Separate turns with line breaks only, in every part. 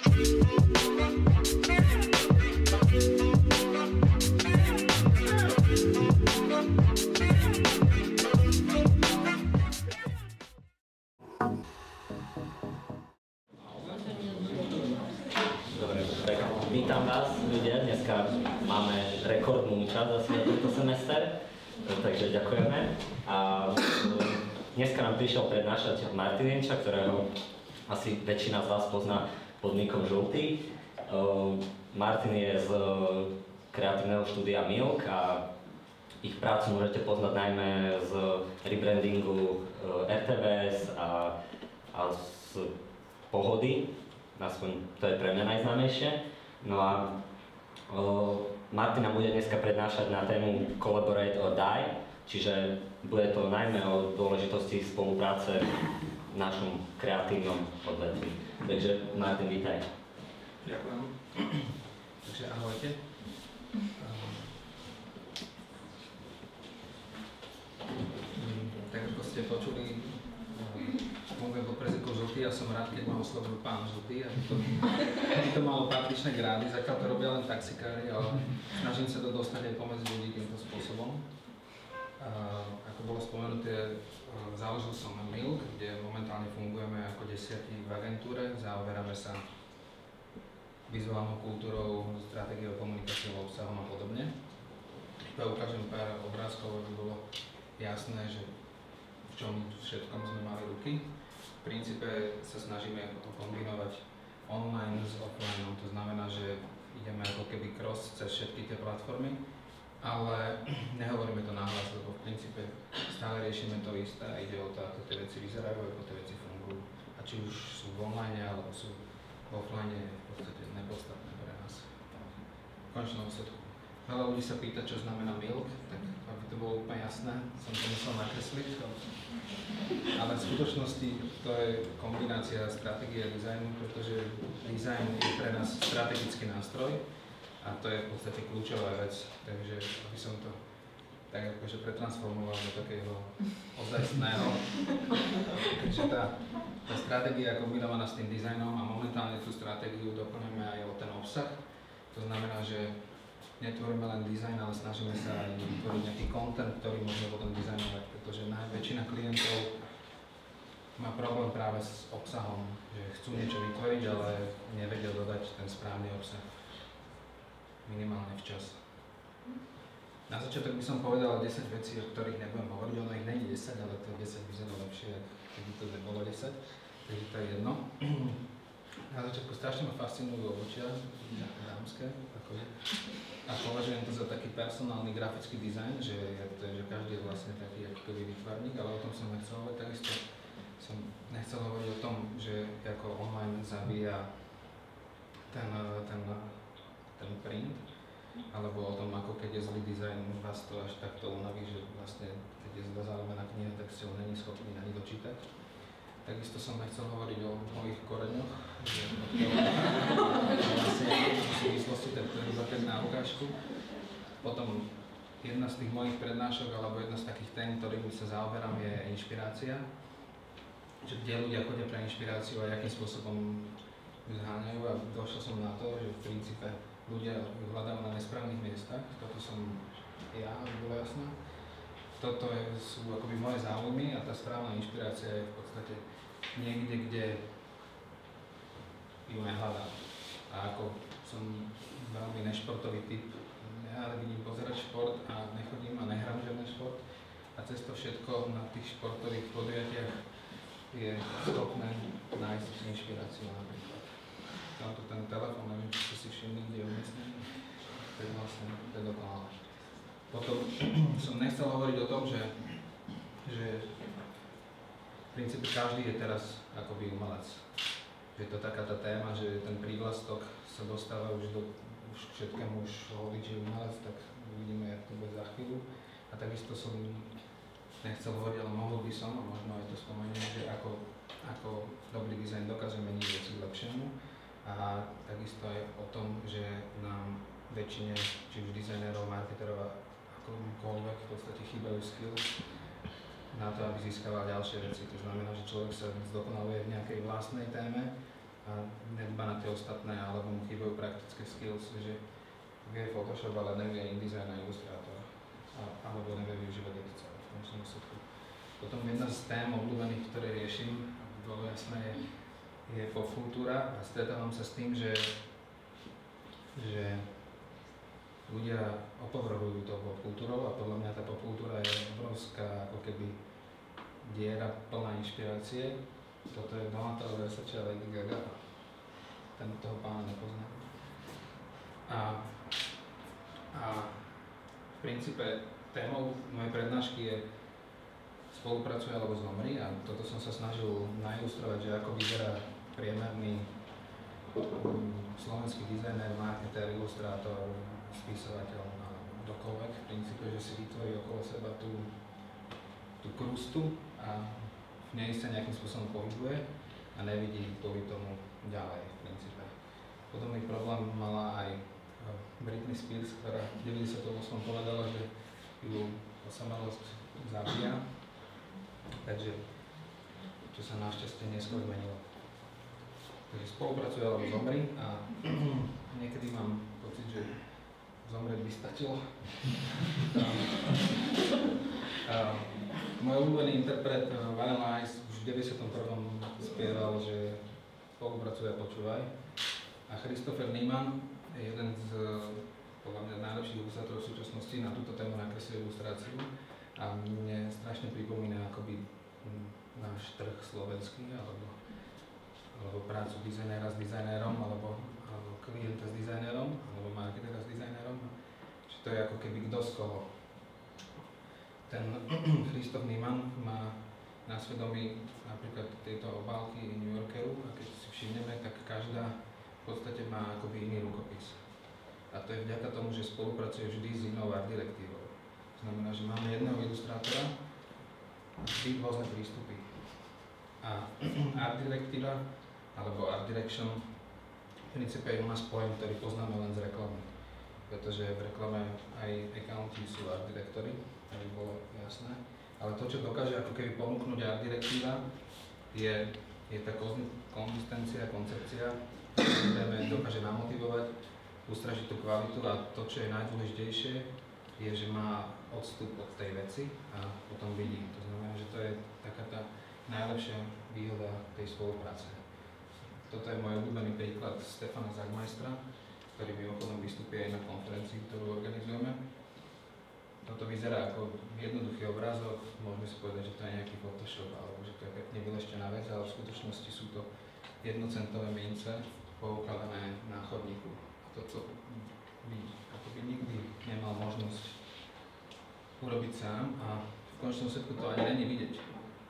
Vítam vás, ľudia. Dneska máme rekordnú účasť asi na tento semester, takže ďakujeme. A dneska nám prišiel prednášať Martin Jenča, ktorého asi väčšina z vás pozná pod nikom Žltý. Martin je z kreatívneho štúdia Milk a ich prácu môžete poznať najmä z rebrandingu RTVS a z Pohody, aspoň to je pre mňa najznámejšie. No a Martin nám bude dneska prednášať na tému Collaborate or Die, čiže bude to najmä o dôležitosti spolupráce v našom kreatívnom odvetví. Takže Martin, vítaj.
Ďakujem. Takže ahojte. Tak ako ste počuli, fungujem pod prezivkou Žltý a som rád, keď ma oslovujú pán Žltý, aby to malo patričné grády. Zatiaľ to robia len taxikári, ale snažím sa to dostať aj pomedzi ľudí týmto spôsobom. Ako bolo spomenuté, založil som Milk, kde momentálne fungujeme ako 10 v agentúre. Zaoberáme sa vizuálnou kultúrou, stratégiou, komunikáciou, obsahom a podobne. Iba ukážem pár obrázkov, aby bolo jasné, že v čom všetkom sme mali ruky. V princípe sa snažíme kombinovať online s offline, to znamená, že ideme ako keby cross cez všetky tie platformy, ale nehovoríme to nahlas, lebo v princípe stále riešime to isté a ide o to, ako tie veci vyzerajú, ako tie veci fungujú. A či už sú v online alebo sú v offline, je v podstate nepodstatné pre nás. V konečnom výsledku. Veľa ľudí sa pýta, čo znamená Milk, tak aby to bolo úplne jasné, som to musel nakresliť. Ale v skutočnosti to je kombinácia stratégie a dizajnu, pretože dizajn je pre nás strategický nástroj a to je v podstate kľúčová vec. Takže aby som to tak akože pretransformoval do takého ozajstného. Takže tá stratégia je kombinovaná s tým dizajnom a momentálne tú stratégiu doplňujeme aj o ten obsah. To znamená, že netvoríme len dizajn, ale snažíme sa aj vytvoriť nejaký content, ktorý môžeme potom dizajnovať, pretože väčšina klientov má problém práve s obsahom, že chcú niečo vytvoriť, ale nevedia dodať ten správny obsah minimálne včas. Na začiatok by som povedal 10 vecí, o ktorých nebudem hovoriť, ono ich není 10, ale to 10 by znelo lepšie, keby to nebolo 10, takže to je jedno. Na začiatku strašne ma fascinujú obučia, dámske, a považujem to za taký personálny grafický dizajn, že každý je vlastne taký ako keby výtvarník, ale o tom som nechcel hovoriť. Takisto som nechcel hovoriť o tom, že ako online zabíja ten print, alebo o tom, ako keď je zlý dizajn, vás to až takto unaví, že vlastne keď je zle zalomená kniha, tak ste ho není schopní ani dočítať. Takisto som nechcel hovoriť o mojich koreňoch, že vlastne v súvislosti tak to je iba tak na ukážku. Potom jedna z tých mojich prednášok, alebo jedna z takých tém, ktorými sa zaoberám, je inšpirácia. Že kde ľudia chodia pre inšpiráciu a akým spôsobom ju zháňajú a došiel som na to, že v princípe ľudia ju hľadajú na nesprávnych miestach. Toto som ja, aby bolo jasné. Toto sú akoby moje záujmy a tá správna inšpirácia je v podstate niekde, kde ju nehľadám. A ako som veľmi nešportový typ, ja vidím pozerať šport a nechodím a nehrám žiadny šport a cez to všetko na tých športových podujatiach je schopné nájsť inšpiráciu napríklad. Tamto ten telefón, neviem, či ste si všimli, kde je umiestnený, tak vlastne to je dokonalé. Potom som nechcel hovoriť o tom, že v princípe každý je teraz akoby umelec. Je to taká tá téma, že ten prívlastok sa dostáva už k všetkému, už hovoriť, že umelec, tak uvidíme, jak to bude za chvíľu. A takisto som nechcel hovoriť, ale mohol by som, a možno aj to spomeniem, že ako dobrý dizajn dokáže meniť veci k lepšiemu. A takisto aj o tom, že nám väčšine, či už dizajnerov, marketerov a akokoľvek v podstate chýbajú skills na to, aby získaval ďalšie veci. To znamená, že človek sa zdokonaluje v nejakej vlastnej téme a nedbá na tie ostatné, alebo mu chýbajú praktické skills, že vie Photoshop, ale nevie InDesign a Illustrator, alebo nevie využívať editor v konečnom dôsledku. Potom jedna z tém obľúbených, ktoré riešim, aby bolo jasné, je popkultúra a stretávam sa s tým, že ľudia opovrhujú tou popkultúrou a podľa mňa tá popkultúra je obrovská, ako keby diera plná inšpirácie. Toto je Donatella Versace a Lady Gaga. Toho pána nepoznám. A v princípe témou mojej prednášky je spolupracuj alebo zomri a toto som sa snažil nailustrovať, že ako vyzerá priemerný slovenský dizajner, marketér, ilustrátor, spisovateľ a kdokoľvek. V princípe, že si vytvorí okolo seba tú krustu a v nej sa nejakým spôsobom pohybuje a nevidí kvôli tomu ďalej v princípe. Podobný problém mala aj Britney Spears, ktorá v 98. povedala, že ju osamelosť zabíja, takže čo sa našťastie neskôr zmenilo. Takže spolupracuj alebo zomri a niekedy mám pocit, že zomrieť by stačilo. Môj obľúbený interpret Vanilla Ice už v 91. spieval, že spolupracuj a počúvaj. A Christopher Niemann je jeden z podľa mňa najlepších ilustrátorov v súčasnosti, na túto tému nakreslil ilustráciu a mne strašne pripomína akoby náš trh slovenský alebo prácu dizajnéra s dizajnérom alebo klienta s dizajnérom alebo marketera s dizajnérom. Čiže to je ako keby kto z koho. Ten Christoph Niemann má na svedomí napríklad tieto obálky New Yorkeru a keď si všimneme, tak každá v podstate má akoby iný rukopis. A to je vďaka tomu, že spolupracuje vždy s inou art direktívou. To znamená, že máme jedného ilustrátora a vždy rôzne prístupy. A art direktíva alebo art direction v princípe je u nás pojem, ktorý poznáme len z reklamy. Pretože v reklame aj accounti sú art direktory, aby bolo jasné. Ale to, čo dokáže ako keby ponúknuť art direktíva, je tá konzistencia, koncepcia, ktorá dokáže namotivovať, ustražiť tú kvalitu a to, čo je najdôležitejšie, je, že má odstup od tej veci a potom vidí. To znamená, že to je taká tá najlepšia výhoda tej spolupráce. Toto je môj obľúbený príklad Stefana Zagmeistra, ktorý mimochodom vystupí aj na konferencii, ktorú organizujeme. Toto vyzerá ako jednoduchý obrázok, môžeme si povedať, že to je nejaký Photoshop alebo že to je pekne vyleštená vec, ale v skutočnosti sú to jednocentové mince poukladané na chodníku. To by akoby nikdy nemal možnosť urobiť sám a v konečnom dôsledku to ani není vidieť.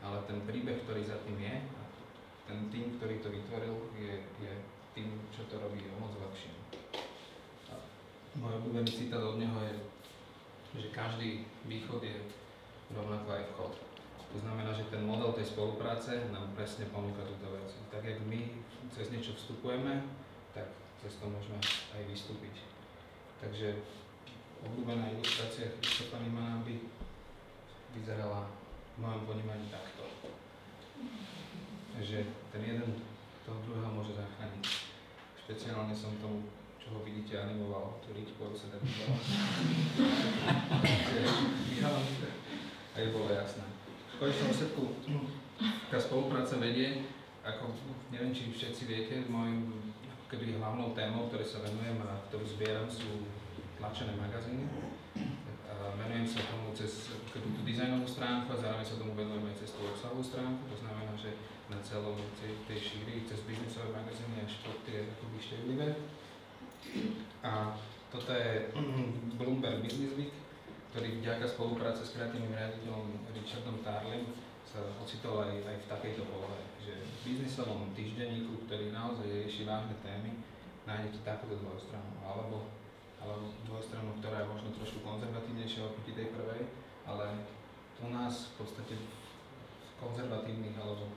Ale ten príbeh, ktorý za tým je, a ten tým, ktorý to vytvoril, je tým, čo to robí o moc ľahšie. Môj obľúbený citát od neho je, že každý východ je rovnako aj vchod. To znamená, že ten model tej spolupráce nám presne ponúka túto vec. Tak, jak my cez niečo vstupujeme, tak cez to môžeme aj vystúpiť. Takže obľúbená ilustrácia Christopha Niemanna by vyzerala v mojom ponímaní takto. Takže ten jeden toho druhého môže zachrániť. Špeciálne som tomu, čo ho vidíte, animoval, tú ričku, aby sa tak vydala. Aj bolo jasné. V konečnom dôsledku tá spolupráca vedie, ako neviem, či všetci viete, môjim keby hlavnou témou, ktoré sa venujem a ktorú zbieram, sú tlačené magazíny. Venujem sa tomu cez tú dizajnovú stránku a zároveň sa tomu venujem aj cez tú obsahovú stránku. To znamená, že na celom tej šíri cez biznisové magazíny až po tie akoby števlivé. A toto je Bloomberg Business Week, ktorý vďaka spolupráce s kreatívnym riaditeľom Richardom Tarlim sa ocitol aj v takejto polohe, že v biznisovom týždenníku, ktorý naozaj rieši vážne témy, nájdete takúto dvojstranu, alebo dvojstranu, ktorá je možno trošku konzervatívnejšia oproti tej prvej, ale u nás v podstate v konzervatívnych alebo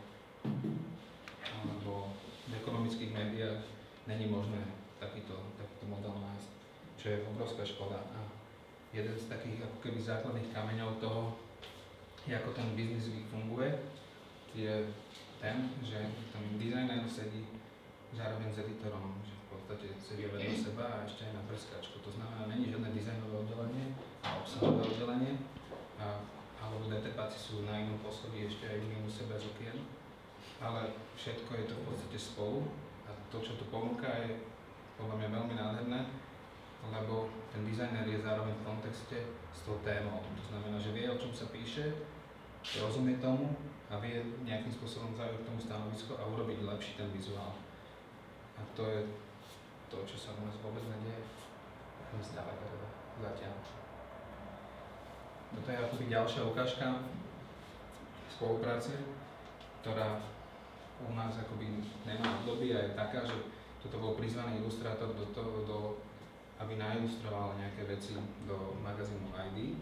v ekonomických médiách není možné takýto model nájsť, čo je obrovská škoda. A jeden z takých ako keby základných kameňov toho, ako ten Business Week funguje, je ten, že tam dizajner sedí zároveň s editorom, že v podstate sedia vedľa seba a ešte aj na prskačku. To znamená, není žiadne dizajnové oddelenie a obsahové oddelenie, alebo DTPáci sú na inom poschodí ešte aj mimo seba z okien, ale všetko je to v podstate spolu a to, čo tu ponúka, je podľa mňa veľmi nádherné, lebo ten dizajner je zároveň v kontexte s tou témou. To znamená, že vie, o čom sa píše, rozumie tomu a vie nejakým spôsobom zaujať k tomu stanovisko a urobiť lepší ten vizuál. A to je to, čo sa u nás vôbec nedieje. Zďaleka zatiaľ. Toto je akoby ďalšia ukážka spolupráce, ktorá u nás akoby nemá obdobie a je taká, že toto bol prizvaný ilustrátor do toho, aby nailustroval nejaké veci do magazínu ID,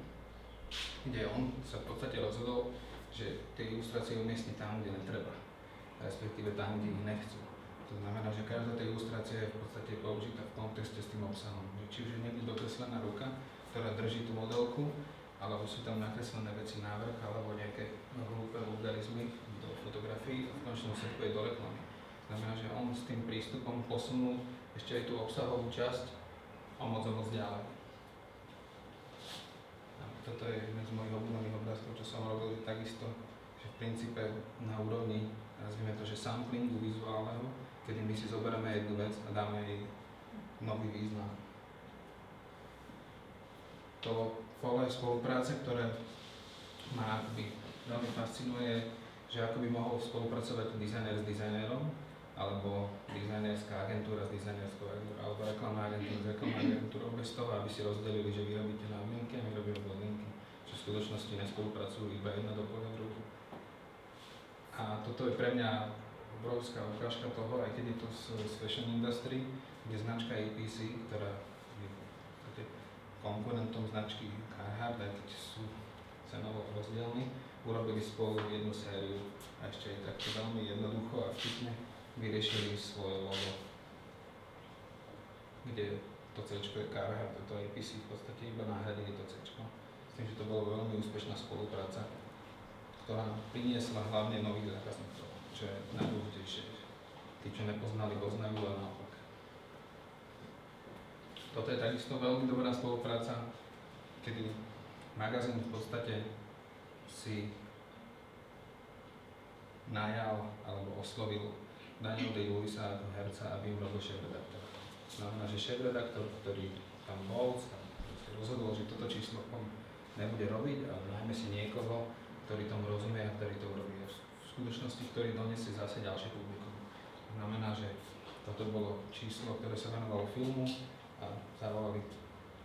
kde on sa v podstate rozhodol, že tie ilustrácie umiestni tam, kde netreba, respektíve tam, kde ich nechcú. To znamená, že každá tá ilustrácia je v podstate použitá v kontexte s tým obsahom. Či už je niekde dokreslená ruka, ktorá drží tú modelku, alebo sú tam nakreslené veci návrh, alebo nejaké hlúpe vulgarizmy do fotografií a v konečnom sledku je do reklamy. Znamená, že on s tým prístupom posunul ešte aj tú obsahovú časť o moc ďalej. A toto je jeden z mojich obľúbených obrázkov, čo som robil takisto, že v princípe na úrovni, nazvime to, že samplingu vizuálneho, kedy my si zoberieme jednu vec a dáme jej nový význam. To pole spolupráce, ktoré ma akoby veľmi fascinuje, že ako by mohol spolupracovať dizajner s dizajnerom, alebo dizajnerská agentúra s dizajnerskou agentúrou, alebo reklamná agentúra s reklamnou agentúrou, bez toho, aby si rozdelili, že vy robíte na linky a my robíme pod linky, že v skutočnosti nespolupracujú iba jedna doplňa druhú. A toto je pre mňa obrovská ukážka toho, aj keď je to z fashion industry, kde značka APC, ktorá je konkurentom značky Carhartt, aj keď sú cenovo rozdielni, urobili spolu jednu sériu a ešte aj takto veľmi jednoducho a vtipne vyriešili svoje logo, kde to C je Carhartt, toto APC v podstate iba nahradili to C. S tým, že to bola veľmi úspešná spolupráca, ktorá priniesla hlavne nových zákazníkov, čo je najdôležitejšie. Tí, čo nepoznali, poznajú a naopak. Toto je takisto veľmi dobrá spolupráca, kedy magazín v podstate si najal alebo oslovil Daniel Day-Lewisa ako herca, aby im robil šéf-redaktor. Znamená, že šéf-redaktor, ktorý tam bol, sa rozhodol, že toto číslo on nebude robiť, ale najmä si niekoho, ktorý tomu rozumie a ktorý to urobí. V skutočnosti, ktorý donesie zase ďalšie publikum. Znamená, že toto bolo číslo, ktoré sa venovalo filmu a zavolali,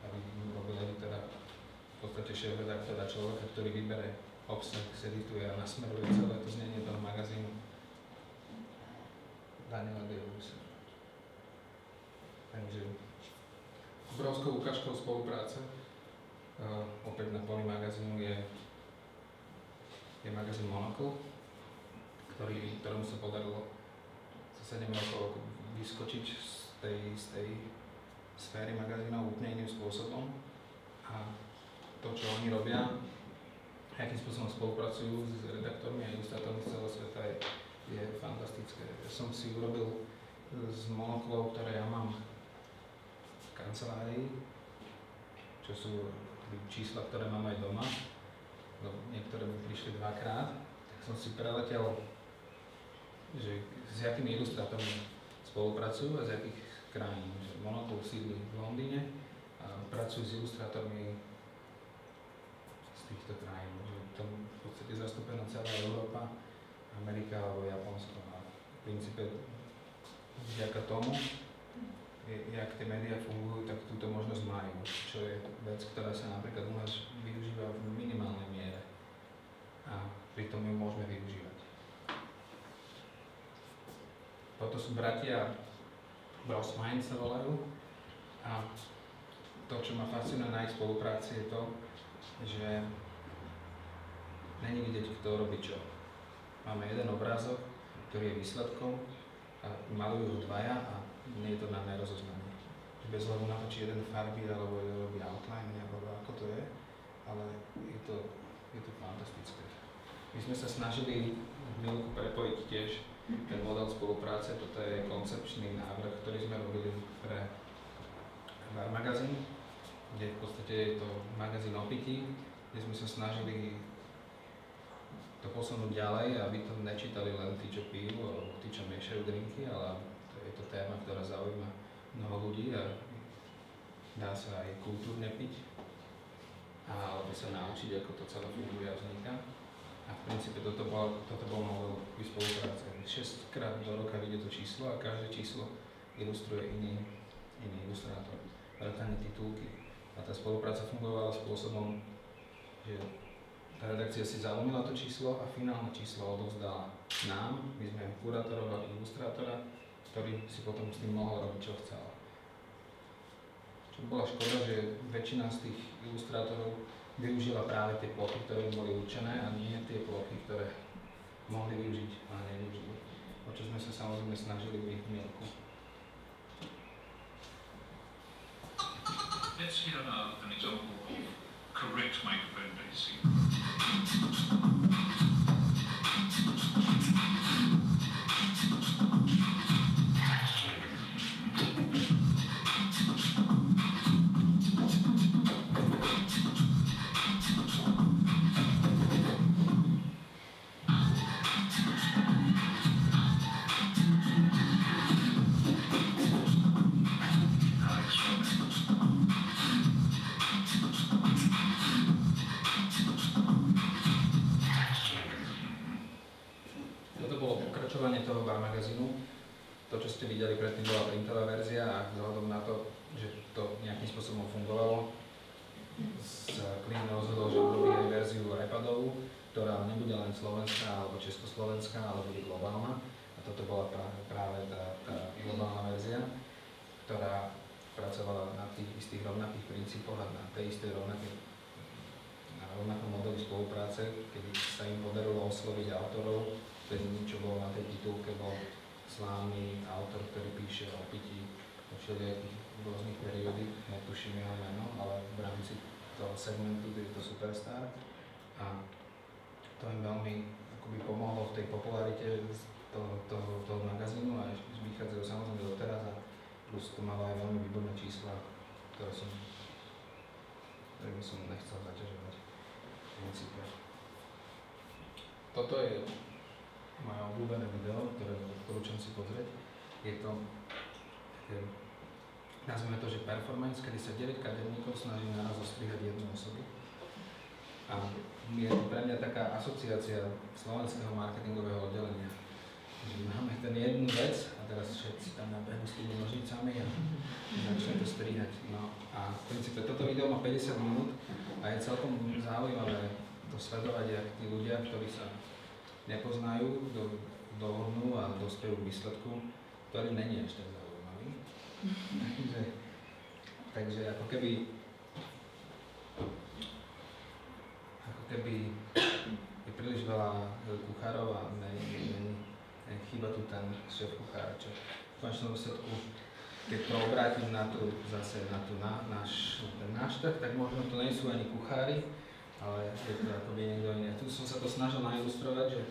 aby im robil editora, v podstate šéf-redaktora, človeka, ktorý vybere obsah, sedituje a nasmeruje celé to znenie toho magazínu. Daniela Day-Lewisa. Takže obrovskou ukážkou spolupráce opäť na poli magazínu je magazín Monocle, ktorému sa podarilo za 7 rokov vyskočiť z tej sféry magazínov úplne iným spôsobom. A to, čo oni robia, akým spôsobom spolupracujú s redaktormi a ilustrátormi z celého sveta, je fantastické. Ja som si urobil z monoklov, ktoré ja mám v kancelárii, čo sú čísla, ktoré mám aj doma, niektoré mi prišli dvakrát, tak som si preletel, že s akými ilustrátormi spolupracujú a z akých krajín. Monokl sídli v Londýne a pracujú s ilustrátormi z týchto krajín. Tam v podstate zastúpená celá Európa, Amerika alebo Japonsko. A v princípe vďaka tomu, jak tie médiá fungujú, tak túto možnosť majú, čo je vec, ktorá sa napríklad u nás využíva v minimálnej miere a pritom ju môžeme využívať. Toto sú bratia Brossmine sa volajú a to, čo ma fascinuje na ich spolupráci, je to, že není vidieť, kto robí čo. Máme jeden obrázok, ktorý je výsledkom a malujú ho dvaja a nie je to na nerozoznanie. Bez hľadu na to, či jeden farbí alebo robí outline, alebo ako to je, ale je to fantastické. My sme sa snažili Milku prepojiť tiež ten model spolupráce. Toto je koncepčný návrh, ktorý sme robili pre Bar magazín, kde v podstate je to magazín o pití, kde sme sa snažili to posunúť ďalej, aby to nečítali len tí, čo pijú, alebo tí, čo miešajú drinky, ale je to téma, ktorá zaujíma mnoho ľudí a dá sa aj kultúrne piť, alebo sa naučiť, ako to celé funguje a vzniká. A v princípe toto bol model spolupráce. 6 krát do roka vyjde to číslo a každé číslo ilustruje iný ilustrátor, vrátane titulky. A tá spolupráca fungovala spôsobom, že tá redakcia si zaujímala to číslo a finálne číslo odovzdala nám, my sme kurátorovali ilustrátora, ktorý si potom s tým mohol robiť, čo chcel. Čo bola škoda, že väčšina z tých ilustrátorov využila práve tie plochy, ktoré im boli určené a nie tie plochy, ktoré mohli využiť a nevyužili. O čo sme sa samozrejme snažili v ich mielku.
Let's hear an example of correct microphone basing.
Toho Bar magazínu. To, čo ste videli predtým, bola printová verzia a vzhľadom na to, že to nejakým spôsobom fungovalo, sa klient rozhodol, že urobí aj verziu iPadovú, ktorá nebude len slovenská alebo československá, ale bude globálna. A toto bola práve tá globálna verzia, ktorá pracovala na tých istých rovnakých princípoch a na tej istej rovnakom modeli spolupráce, kedy sa im podarilo osloviť autorov. Prvým, čo bol na tej titulke, bol slávny autor, ktorý píše o pití o všelijakých rôznych periódik, netuším jeho meno, ale v rámci toho segmentu je to superstar. A to im veľmi akoby pomohlo v tej popularite toho magazínu a vychádzajú samozrejme doteraz a plus to malo aj veľmi výborné čísla, ktorými som nechcel zaťažovať v princípe. Toto je moje obľúbené video, ktoré odporúčam si pozrieť. Je to, nazvime to, že performance, kedy sa 9 kaderníkov snaží naraz ostrihať jednu osobu. A je to pre mňa taká asociácia slovenského marketingového oddelenia. Že máme ten jednu vec a teraz všetci tam nabehnú s tými nožnicami a začne to strihať. No a v princípe toto video má 50 minút a je celkom zaujímavé to sledovať, jak tí ľudia, ktorí sa nepoznajú, dohodnú a dospejú k výsledku, ktorý není až tak zaujímavý. takže ako keby je príliš veľa kuchárov a chýba tu ten šéf kuchár, čo v konečnom výsledku, keď to obrátim na náš trh, tak možno to nie sú ani kuchári, ale je to akoby niekto iný. Tu som sa to snažil nailustrovať, že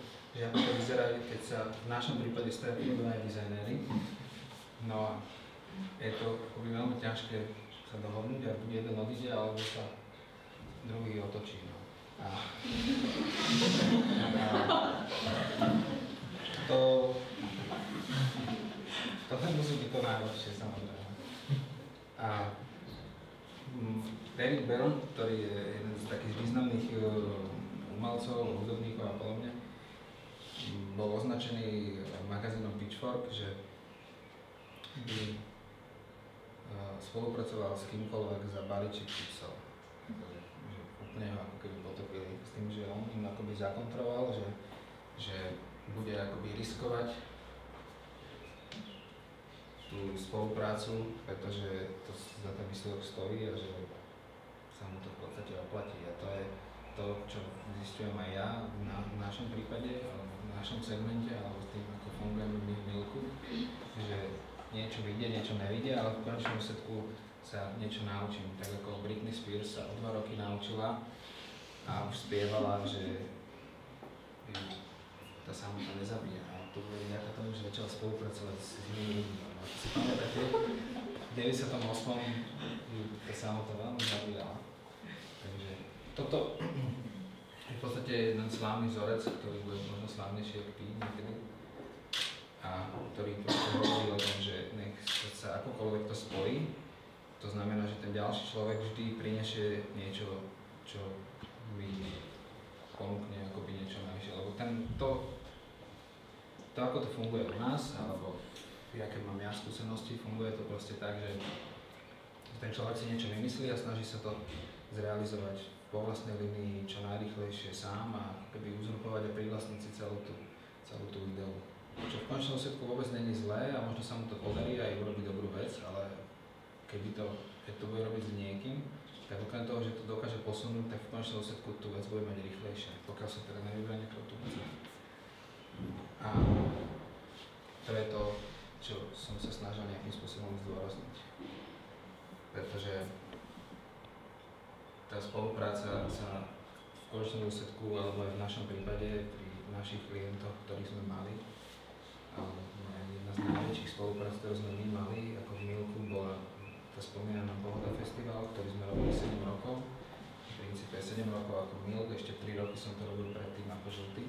ako to vyzerá, keď sa v našom prípade stretnú aj dizajnéri. No a je to akoby veľmi ťažké sa dohodnúť a buď jeden odíde, alebo sa druhý otočí. No. To nemusí byť to najlepšie, samozrejme. A David Byrne, ktorý je jeden z takých významných umelcov, hudobníkov a podobne, bol označený magazínom Pitchfork, že by spolupracoval s kýmkoľvek za balíček chipsov. Úplne ho ako keby potopili s tým, že on im akoby zakontroval, že bude akoby riskovať tú spoluprácu, pretože to za ten výsledok stojí a že sa mu to v podstate oplatí. A to je to, čo zistujem aj ja v našom prípade, alebo v našom segmente, alebo s tým, ako fungujeme my v Milku, že niečo vyjde, niečo nevyjde, ale v konečnom výsledku sa niečo naučím. Tak ako Britney Spears sa o 2 roky naučila a už spievala, že tá samota nezabíja. to bude vďaka tomu, že začal spolupracovať s inými ľuďmi. Ako si pamätáte, v 98. tá samota veľmi zaujala. Takže toto je v podstate jeden slávny vzorec, ktorý bude možno slávnejší ako Pi niekedy. A ktorý proste hovorí o tom, že nech sa akokoľvek to spojí, to znamená, že ten ďalší človek vždy prinesie niečo, čo mi ponúkne akoby niečo najvyššie. Lebo to ako to funguje u nás, alebo aké mám ja skúsenosti, funguje to proste tak, že ten človek si niečo vymyslí a snaží sa to zrealizovať po vlastnej linii čo najrýchlejšie sám a keby uzurpovať a privlastniť si celú tú ideu. Čo v končnom dôsledku vôbec není zlé a možno sa mu to podarí aj urobiť dobrú vec, ale keď to bude robiť s niekým, tak okrem toho, že to dokáže posunúť, tak v končnom dôsledku tú vec bude mať rýchlejšie, pokiaľ sa teda nevyberá niekoho tú vec. A to je to, čo som sa snažil nejakým spôsobom zdôrazniť. Pretože tá spolupráca sa v konečnom dôsledku, alebo aj v našom prípade, pri našich klientoch, ktorých sme mali, jedna z najväčších spoluprác, ktorú sme my mali, ako v Milku, bola tá spomínaná Pohoda festival, ktorý sme robili 7 rokov. V princípe 7 rokov ako Milk, ešte 3 roky som to robil predtým ako Žltý.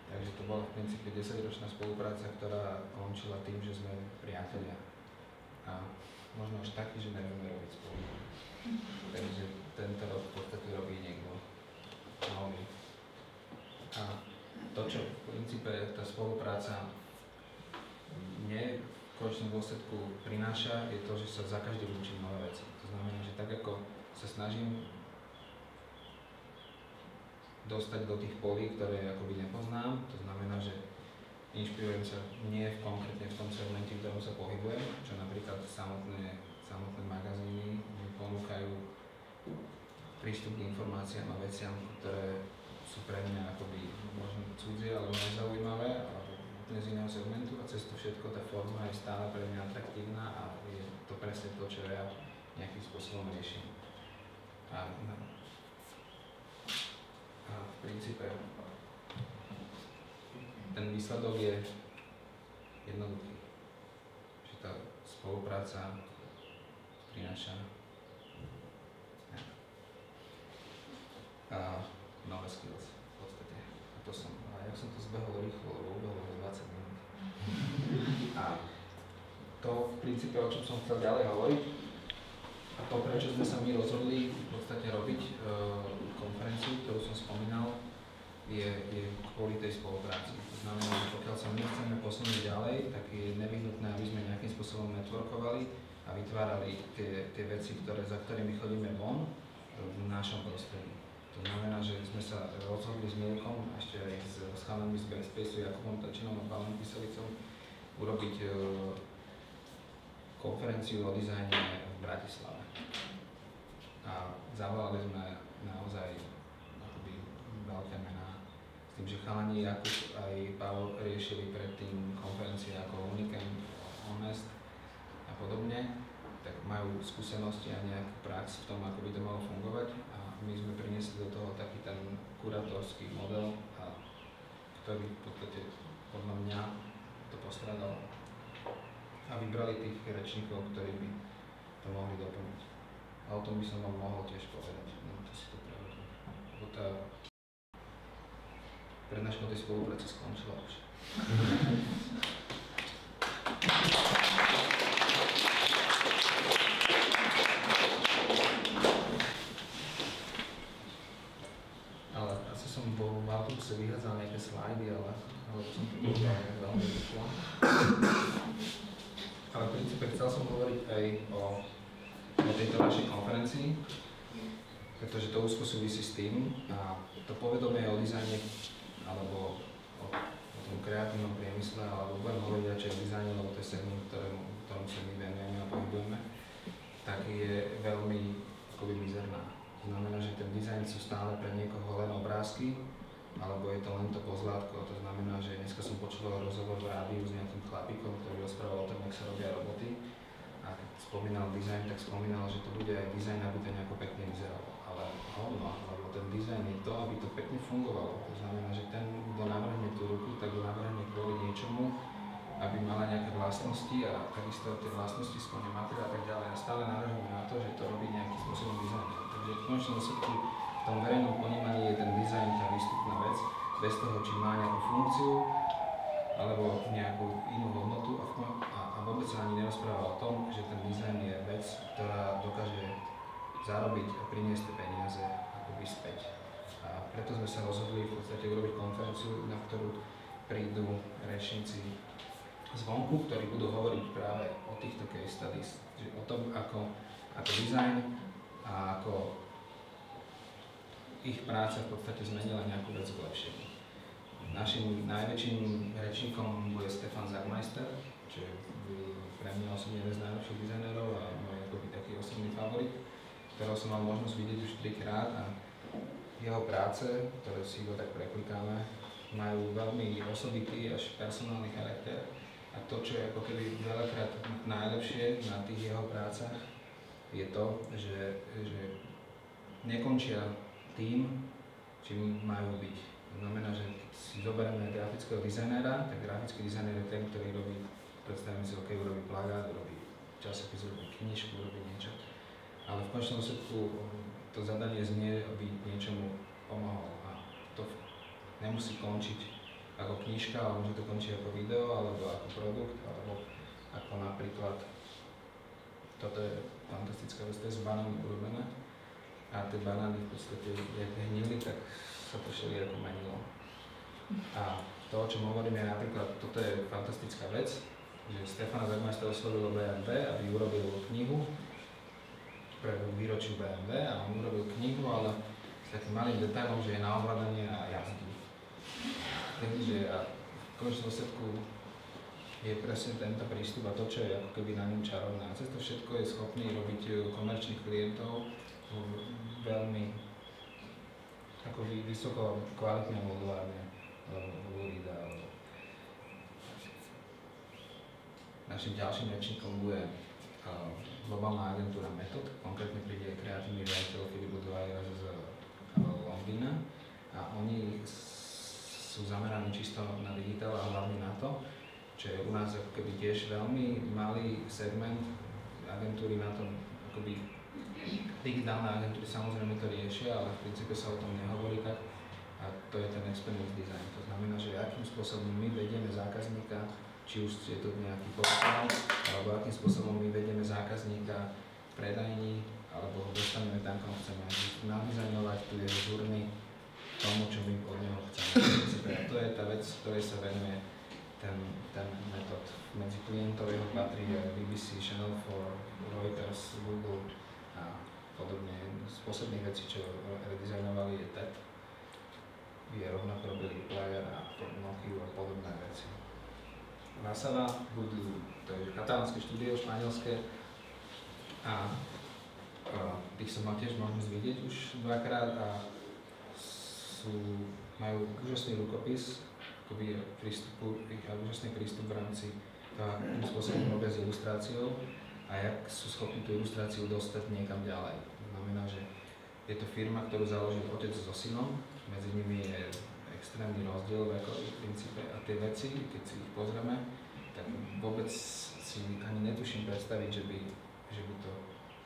Takže to bola v princípe 10-ročná spolupráca, ktorá končila tým, že sme priatelia. A možno až taký, že nevieme robiť spolu. Takže tento rok v podstate robí niekto nový. A to, čo v princípe tá spolupráca mne v konečnom dôsledku prináša, je to, že sa za každým učím nové veci. To znamená, že tak ako sa snažím dostať do tých polí, ktoré akoby nepoznám, to znamená, že inšpirujem sa nie konkrétne v tom segmente, v ktorom sa pohybujem, čo napríklad samotné magazíny mi ponúkajú prístup k informáciám a veciam, ktoré sú pre mňa akoby možno cudzie alebo nezaujímavé, alebo úplne z iného segmentu a cez to všetko tá forma je stále pre mňa atraktívna a je to presne to, čo ja nejakým spôsobom riešim. A v princípe ten výsledok je jednoduchý, že tá spolupráca prináša nové skills v podstate. A ja som to zbehol rýchlo, lebo ubehlo 20 minút. A to v princípe, o čom som chcel ďalej hovoriť, a to, prečo sme sa my rozhodli v podstate robiť konferenciu, ktorú som spomínal, je kvôli tej spolupráci. To znamená, že pokiaľ sa my chceme posunúť ďalej, tak je nevyhnutné, aby sme nejakým spôsobom networkovali a vytvárali tie veci, za ktorými chodíme von v našom prostredí. To znamená, že sme sa rozhodli s Milkom, ešte aj s chalami z Brainspace, Jakubom Tačinom a Pavlom Kyselicom, urobiť konferenciu o dizajne v Bratislave. A zavolali sme naozaj akoby veľké mená. S tým, že chalani Jakub aj Pavel riešili predtým konferencie ako Unicamp, Honest a podobne, tak majú skúsenosti a nejakú prax v tom, ako by to malo fungovať. A my sme priniesli do toho taký ten kurátorský model, ktorý v podstate podľa mňa to postradal. A vybrali tých rečníkov, ktorí by to mohli doplniť. A o tom by som vám mohol tiež povedať, no to si to prevedú. Lebo tá prednáška tej spolupráce skončila už. Ale asi som bol v autobuse vyhádzal nejaké slajdy, ale som to povedal nejak veľmi rýchlo. Ale v princípe chcel som hovoriť aj o tejto našej konferencii, pretože to úzko súvisí s tým a to povedomie o dizajne alebo o tom kreatívnom priemysle, alebo budem hovoriť radšej o dizajne, lebo to je segment, ktorom sa my venujeme a pohybujeme, tak je veľmi akoby mizerná. To znamená, že ten dizajn sú stále pre niekoho len obrázky, alebo je to len to pozlátko. To znamená, že dneska som počúval rozhovor v rádiu s nejakým chlapíkom, ktorý rozprával o tom, jak sa robia roboty. A keď spomínal dizajn, tak spomínal, že to bude aj dizajn, aby to nejako pekne vyzeralo. Ale hovno, lebo ten dizajn je to, aby to pekne fungovalo. To znamená, že ten, kto navrhne tú ruku, tak ju navrhne kvôli niečomu, aby mala nejaké vlastnosti a takisto tie vlastnosti splňa materiál a tak ďalej. A stále navrhujeme na to, že to robí nejakým spôsobom dizajn. Takže v konečnom dôsledku v tom verejnom ponímaní je ten dizajn tá výstupná vec, bez toho, či má nejakú funkciu alebo nejakú inú hodnotu a vôbec sa ani nerozpráva o tom, že ten dizajn je vec, ktorá dokáže zarobiť a priniesť tie peniaze akoby späť. A preto sme sa rozhodli v podstate urobiť konferenciu, na ktorú prídu rečníci zvonku, ktorí budú hovoriť práve o týchto case studies, že o tom, ako dizajn a ako ich práca v podstate zmenila nejakú vec k lepšiemu. Našim najväčším rečníkom bude Stefan Sagmeister, čo je pre mňa osobne jeden z najlepších dizajnerov a môj akoby taký osobný favorit, ktorého som mal možnosť vidieť už 3-krát a jeho práce, ktoré si ho tak preklikáme, majú veľmi osobitý až personálny charakter a to, čo je ako keby veľakrát najlepšie na tých jeho prácach, je to, že nekončia tým, čím majú byť. To znamená, že keď si zoberieme grafického dizajnera, tak grafický dizajner je ten, ktorý robí, predstavíme si, OK, urobí plagát, urobí časopis, urobí knižku, urobí niečo. Ale v konečnom dôsledku to zadanie znie, aby niečomu pomohol a to nemusí končiť ako knižka, ale môže to končiť ako video, alebo ako produkt, alebo ako napríklad, toto je fantastická vec, to je z banánov urobené a tie banány v podstate, jak hnili, tak sa to všelijako menilo. A to, o čom hovoríme, je napríklad, toto je fantastická vec, že Stefana Sagmeistera oslovilo BMW, aby urobil knihu pre výročiu BMW a on urobil knihu, ale s takým malým detailom, že je na ovládanie a jazdí. Takže a v konečnom dôsledku je presne tento prístup a to, čo je ako keby na ňom čarovné. A cez to všetko je schopný robiť komerčných klientov veľmi ako vysoko kvalitne modulárne, alebo Lurida, alebo našim ďalším rečníkom bude globálna agentúra Method, konkrétne príde kreatívny riaditeľ Filip Dwyer z Londýna a oni sú zameraní čisto na digitál a hlavne na to, čo je u nás ako keby tiež veľmi malý segment agentúry na tom, akoby digitálne agentúry samozrejme to riešia, ale v princípe sa o tom nehovorí tak a to je ten experience design. To znamená, že akým spôsobom my vedieme zákazníka, či už je to nejaký portál, alebo akým spôsobom my vedieme zákazníka v predajni, alebo ho dostaneme tam, kam chceme. Nadizajnovať tu je žurny tomu, čo my od neho chceme. A to je tá vec, ktorej sa venuje ten metód. Medzi klientov jeho patrí BBC, Channel 4, Reuters, Google a podobne. Z posledných vecí, čo redizajnovali, je TED. Je rovnako robili Player a Nokia a podobné veci. Vasava budú, to je katalánske štúdio, španielské a tých som mal tiež možnosť vidieť už 2-krát a majú úžasný rukopis, akoby úžasný prístup v rámci toho, akým spôsobom robia s ilustráciou a jak sú schopní tú ilustráciu dostať niekam ďalej. To znamená, že je to firma, ktorú založil otec so synom, medzi nimi je extrémny rozdiel v princípe a tie veci, keď si ich pozrieme, tak vôbec si ani netuším predstaviť, že by to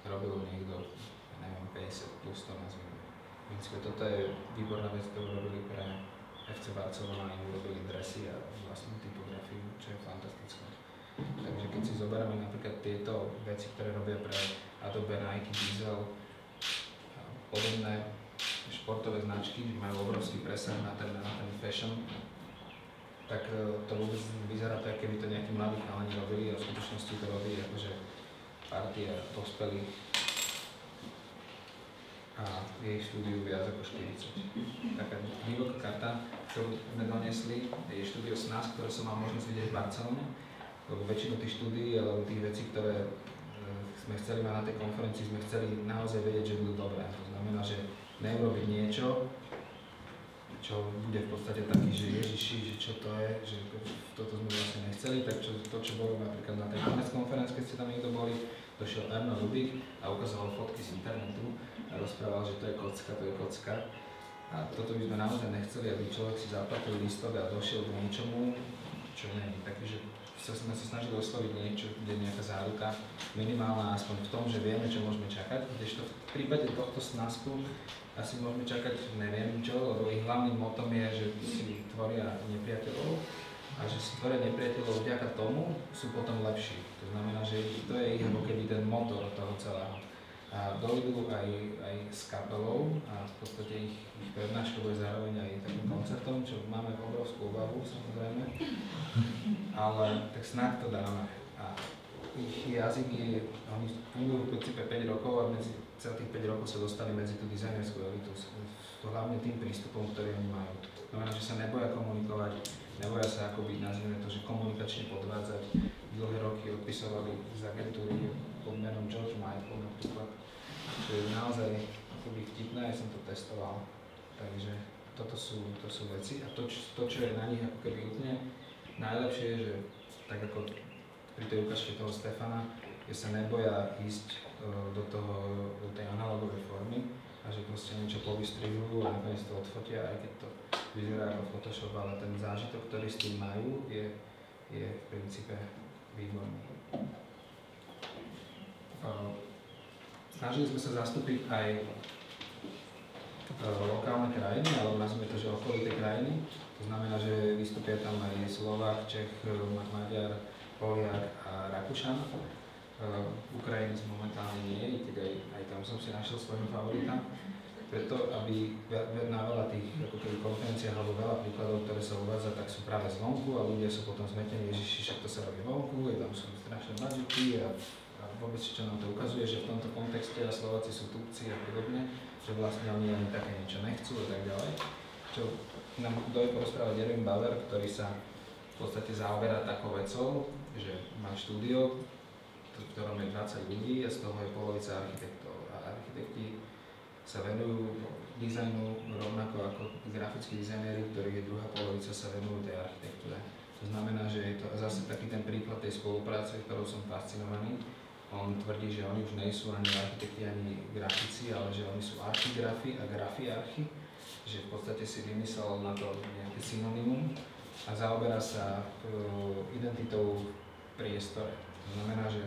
robil niekto, neviem, 50 plus to nazvime. V princípe toto je výborná vec, ktorú robili pre FC Barcelona, im urobili dresy a vlastnú typografiu, čo je fantastické. Takže keď si zoberieme napríklad tieto veci, ktoré robia pre Adobe, Nike, Diesel a podobné športové značky, majú obrovský presah na ten fashion, tak to vôbec vyzerá tak, keby to nejakí mladí chalani robili a v skutočnosti to robí akože partia dospelých a je ich štúdiu viac ako 40. Taká divoká karta, ktorú sme donesli, je štúdio SNAS, ktoré som mal možnosť vidieť v Barcelone, lebo väčšinu tých štúdií alebo tých vecí, ktoré sme chceli mať na tej konferencii, sme chceli naozaj vedieť, že budú dobré. To znamená, že neurobiť niečo, čo bude v podstate taký, že ježiši, že čo to je, že toto sme vlastne nechceli, tak to, čo bolo napríklad na tej konferencii, keď ste tam niekto boli, došiel Erno Rubik a ukazoval fotky z internetu a rozprával, že to je kocka. A toto by sme naozaj nechceli, aby človek si zaplatil lístok a došiel k niečomu, čo nie je. Takže sme sa snažili osloviť niečo, kde je nejaká záruka minimálna aspoň v tom, že vieme, čo môžeme čakať. Kdežto v prípade tohto snazku asi môžeme čakať neviem čo, lebo ich hlavným motom je, že si tvoria nepriateľov a že si tvoria nepriateľov vďaka tomu sú potom lepší. To znamená, že to je ich ako keby ten motor toho celého. A dojdú aj s kapelou a v podstate ich prednáška bude zároveň aj takým koncertom, čo máme obrovskú obavu samozrejme, ale tak snáď to dáme. A ich jazyk je, oni fungujú v princípe 5 rokov a za tých 5 rokov sa dostali medzi tú dizajnerskú elitu, hlavne tým prístupom, ktorý oni majú. Znamená, že sa neboja komunikovať, neboja sa akoby, nazvime to, že komunikačne podvádzať. Dlhé roky odpisovali z agentúry pod menom George Michael napríklad, čo je naozaj akoby vtipné, ja som to testoval. Takže to sú veci a to, čo je na nich ako keby úplne najlepšie je, že tak ako pri tej ukážke toho Stefana, že sa neboja ísť do tej analogovej formy a že proste niečo povystrihujú a nakoniec to odfotia, aj keď to vyzerá ako Photoshop, ale ten zážitok, ktorý s tým majú, je v princípe výborný. Snažili sme sa zastúpiť aj lokálne krajiny, alebo nazvime to, že okolité krajiny. To znamená, že vystúpia tam aj Slovák, Čech, Maďar, Poliak a Rakúšan. Ukrajinec momentálne nie je, tak aj tam som si našiel svojho favorita. Preto, aby na veľa tých ako keby konferenciách alebo veľa príkladov, ktoré sa uvádza, tak sú práve zvonku a ľudia sú potom zmetení, ježiši, však to sa robí vonku, tam sú strašné budžety a vôbec čo nám to ukazuje, že v tomto kontexte a Slováci sú tupci a podobne, že vlastne oni ani také niečo nechcú a tak ďalej. Čo nám dojde porozprávať Erwin Bauer, ktorý sa v podstate zaoberá takou vecou, že má štúdio, v ktorom je 20 ľudí a z toho je polovica architektov. A architekti sa venujú dizajnu rovnako ako grafickí dizajnéri, ktorých je druhá polovica sa venujú tej architektúre. To znamená, že je to zase taký ten príklad tej spolupráce, ktorou som fascinovaný. On tvrdí, že oni už nie sú ani architekti, ani grafici, ale že oni sú archigrafi a grafiarchi, že v podstate si vymyslel na to nejaké synonymum a zaoberá sa identitou v priestore. To znamená, že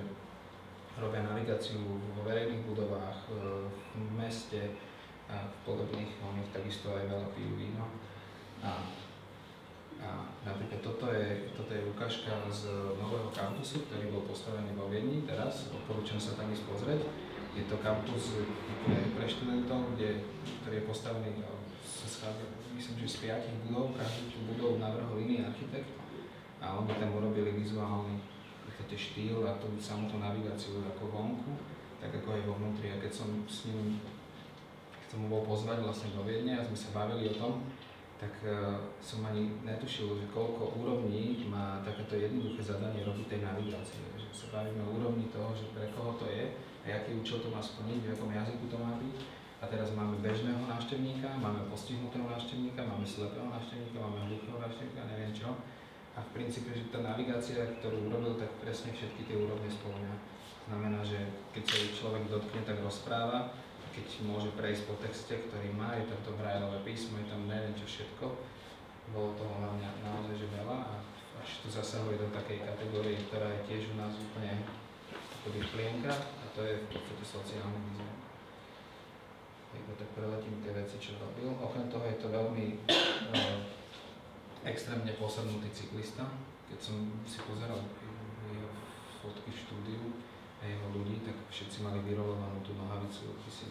robia navigáciu vo verejných budovách, v meste a v podobných, oni takisto aj veľa pijú víno. A napríklad toto je ukážka z nového kampusu, ktorý bol postavený vo Viedni teraz, odporúčam sa tam ísť pozrieť. Je to kampus pre študentov, ktorý je postavený, myslím, že z 5 budov, každú tú budovu navrhol iný architekt a oni tam urobili vizuálny štýl a tú samotnú navigáciu ako vonku, tak ako aj vo vnútri. A keď som s ním mu bol pozvať vlastne do Viedne a sme sa bavili o tom, tak som ani netušil, že koľko úrovní má takéto jednoduché zadanie robiť tej navigácie. Že sa bavíme o úrovni toho, že pre koho to je a aký účel to má splniť, v akom jazyku to má byť. A teraz máme bežného návštevníka, máme postihnutého návštevníka, máme slepého návštevníka, máme hluchého návštevníka, neviem čo. A v princípe, že tá navigácia, ktorú urobil, tak presne všetky tie úrovne spĺňa. Znamená, že keď sa človek dotkne, tak rozpráva, keď môže prejsť po texte, ktorý má, je tam to Braillové písmo, je tam neviem čo všetko. Bolo toho hlavne naozaj že veľa a až to zasahuje do takej kategórie, ktorá je tiež u nás úplne akoby plienka a to je v podstate sociálny dizajn. Tak preletím tie veci, čo robil. Okrem toho je to veľmi extrémne posadnutý cyklista. Keď som si pozeral jeho fotky v štúdiu a jeho ľudí, tak všetci mali vyrolovanú tú nohavicu, aby si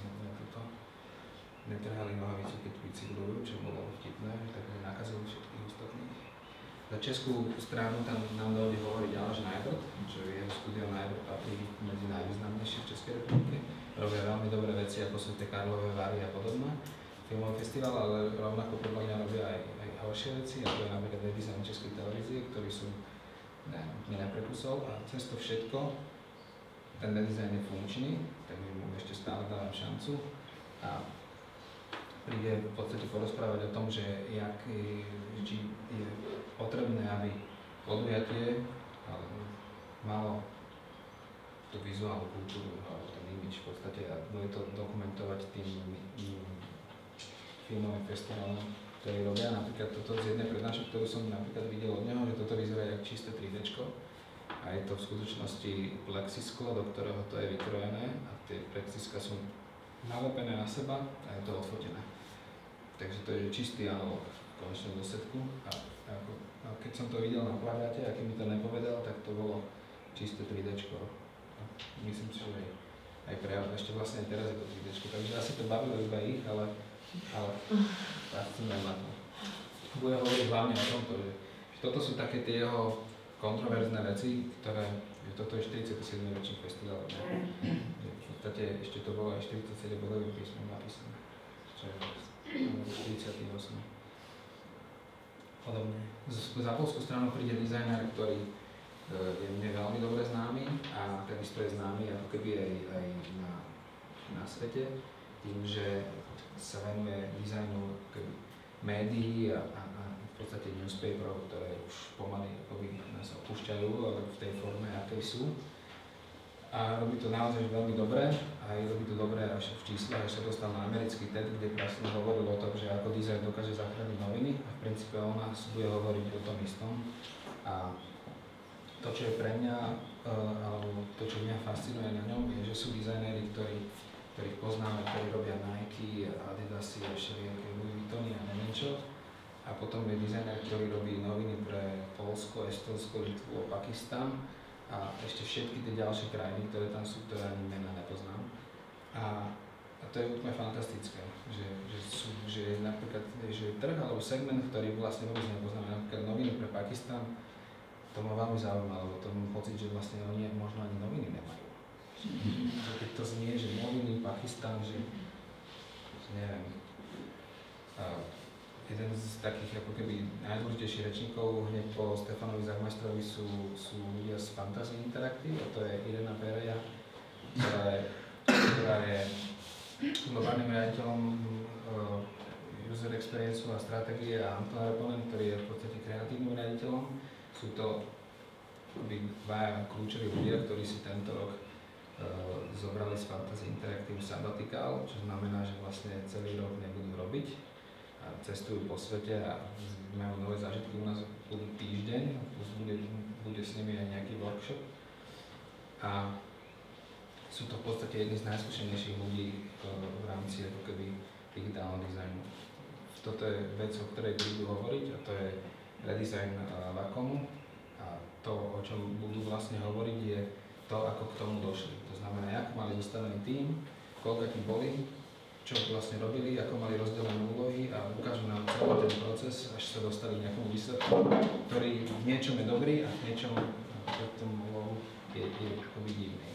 netrhali nohavicu, keď bicyklujú, čo bolo vtipné, tak nakazili všetkých ostatných. Za českú stranu tam nám dojde hovoriť Aleš Najbrod, čo je jeho štúdio Najbrod patrí medzi najvýznamnejších v Českej republike. Robia veľmi dobré veci, ako sú tie Karlové Vary a podobné. Filmový festival, ale rovnako podľa mňa robia aj horšie veci, ako je napríklad redizajn Českej televízie, ktorí sú neprekusol a cez to všetko ten redizajn je funkčný, takže mu ešte stále dávam šancu a príde v podstate porozprávať o tom, že či je potrebné, aby podujatie malo tú vizuálnu kultúru, alebo ten image v podstate a bude to dokumentovať tým filmovým festivalom, ktorý robia. Napríklad toto z jednej prednášky, ktorú som napríklad videl od neho, že toto vyzerá jak čisté 3Dčko a je to v skutočnosti plexisklo, do ktorého to je vykrojené a tie plexiska sú nalepené na seba a je to odfotené. Takže to je čistý analóg v konečnom dôsledku a keď som to videl na plagáte a keď mi to nepovedal, tak to bolo čisté 3Dčko. Myslím si, že aj ešte vlastne aj teraz je to 3Dčko, takže asi to bavilo iba ich, ale fascinujem ma to. Bude hovoriť hlavne o tomto, že toto sú také tie jeho kontroverzné veci, ktoré, že toto je 47. ročník festivalu. V podstate ešte to bolo aj 47 bodovým písmom napísané, čo je 48. Podobne. Za polskú stranu príde dizajner, ktorý je mne veľmi dobre známy a takisto je známy ako keby aj na svete, tým, že sa venuje dizajnu médií a v podstate newspaperov, ktoré už pomaly nás opúšťajú, ale v tej forme, akej sú. A robí to naozaj veľmi dobre a robí to dobre až v číslach, až sa dostal na americký TED, kde vlastne hovoril o tom, že ako dizajn dokáže zachrániť noviny a v princípe o nás bude hovoriť o tom istom. A to, čo je pre mňa, alebo to, čo mňa fascinuje na ňom, je, že sú dizajnéri, ktorých poznáme, ktorí robia Nike, Adidasy a všelijaké Louis Vuittony a neviem čo. A potom je dizajner, ktorý robí noviny pre Poľsko, Estonsko, Litvu a Pakistan a ešte všetky tie ďalšie krajiny, ktoré tam sú, ktoré ani mena nepoznám. A to je úplne fantastické, že je napríklad že trh alebo segment, ktorý vlastne vôbec nepoznáme, napríklad noviny pre Pakistan, to ma veľmi zaujíma, lebo to mám pocit, že vlastne oni možno ani noviny nemajú. Keď to znie, že noviny, Pakistan, že neviem. Jeden z takých ako keby najdôležitejších rečníkov hneď po Stefanovi Zachmajstrovi sú ľudia z Fantasy Interactive, a to je Irena Pereja, ktorá je globálnym riaditeľom user experience a stratégie a Anton Reponen, ktorý je v podstate kreatívnym riaditeľom. Sú to dvaja kľúčoví ľudia, ktorí si tento rok zobrali z Fantasy Interactive sabbatical, čo znamená, že vlastne celý rok nebudú robiť a cestujú po svete a majú nové zážitky. U nás budú týždeň, bude s nimi aj nejaký workshop a sú to v podstate jedni z najskúšenejších ľudí v rámci ako keby digitálneho dizajnu. Toto je vec, o ktorej budú hovoriť, a to je redesign Wacomu a to, o čom budú vlastne hovoriť, je to, ako k tomu došli. To znamená, ako mali zostavený tím, koľko boli, čo vlastne robili, ako mali rozdelené úlohy a ukážu nám celý ten proces, až sa dostali k nejakému výsledku, ktorý v niečom je dobrý a v niečom v tom úlohu je akoby divný.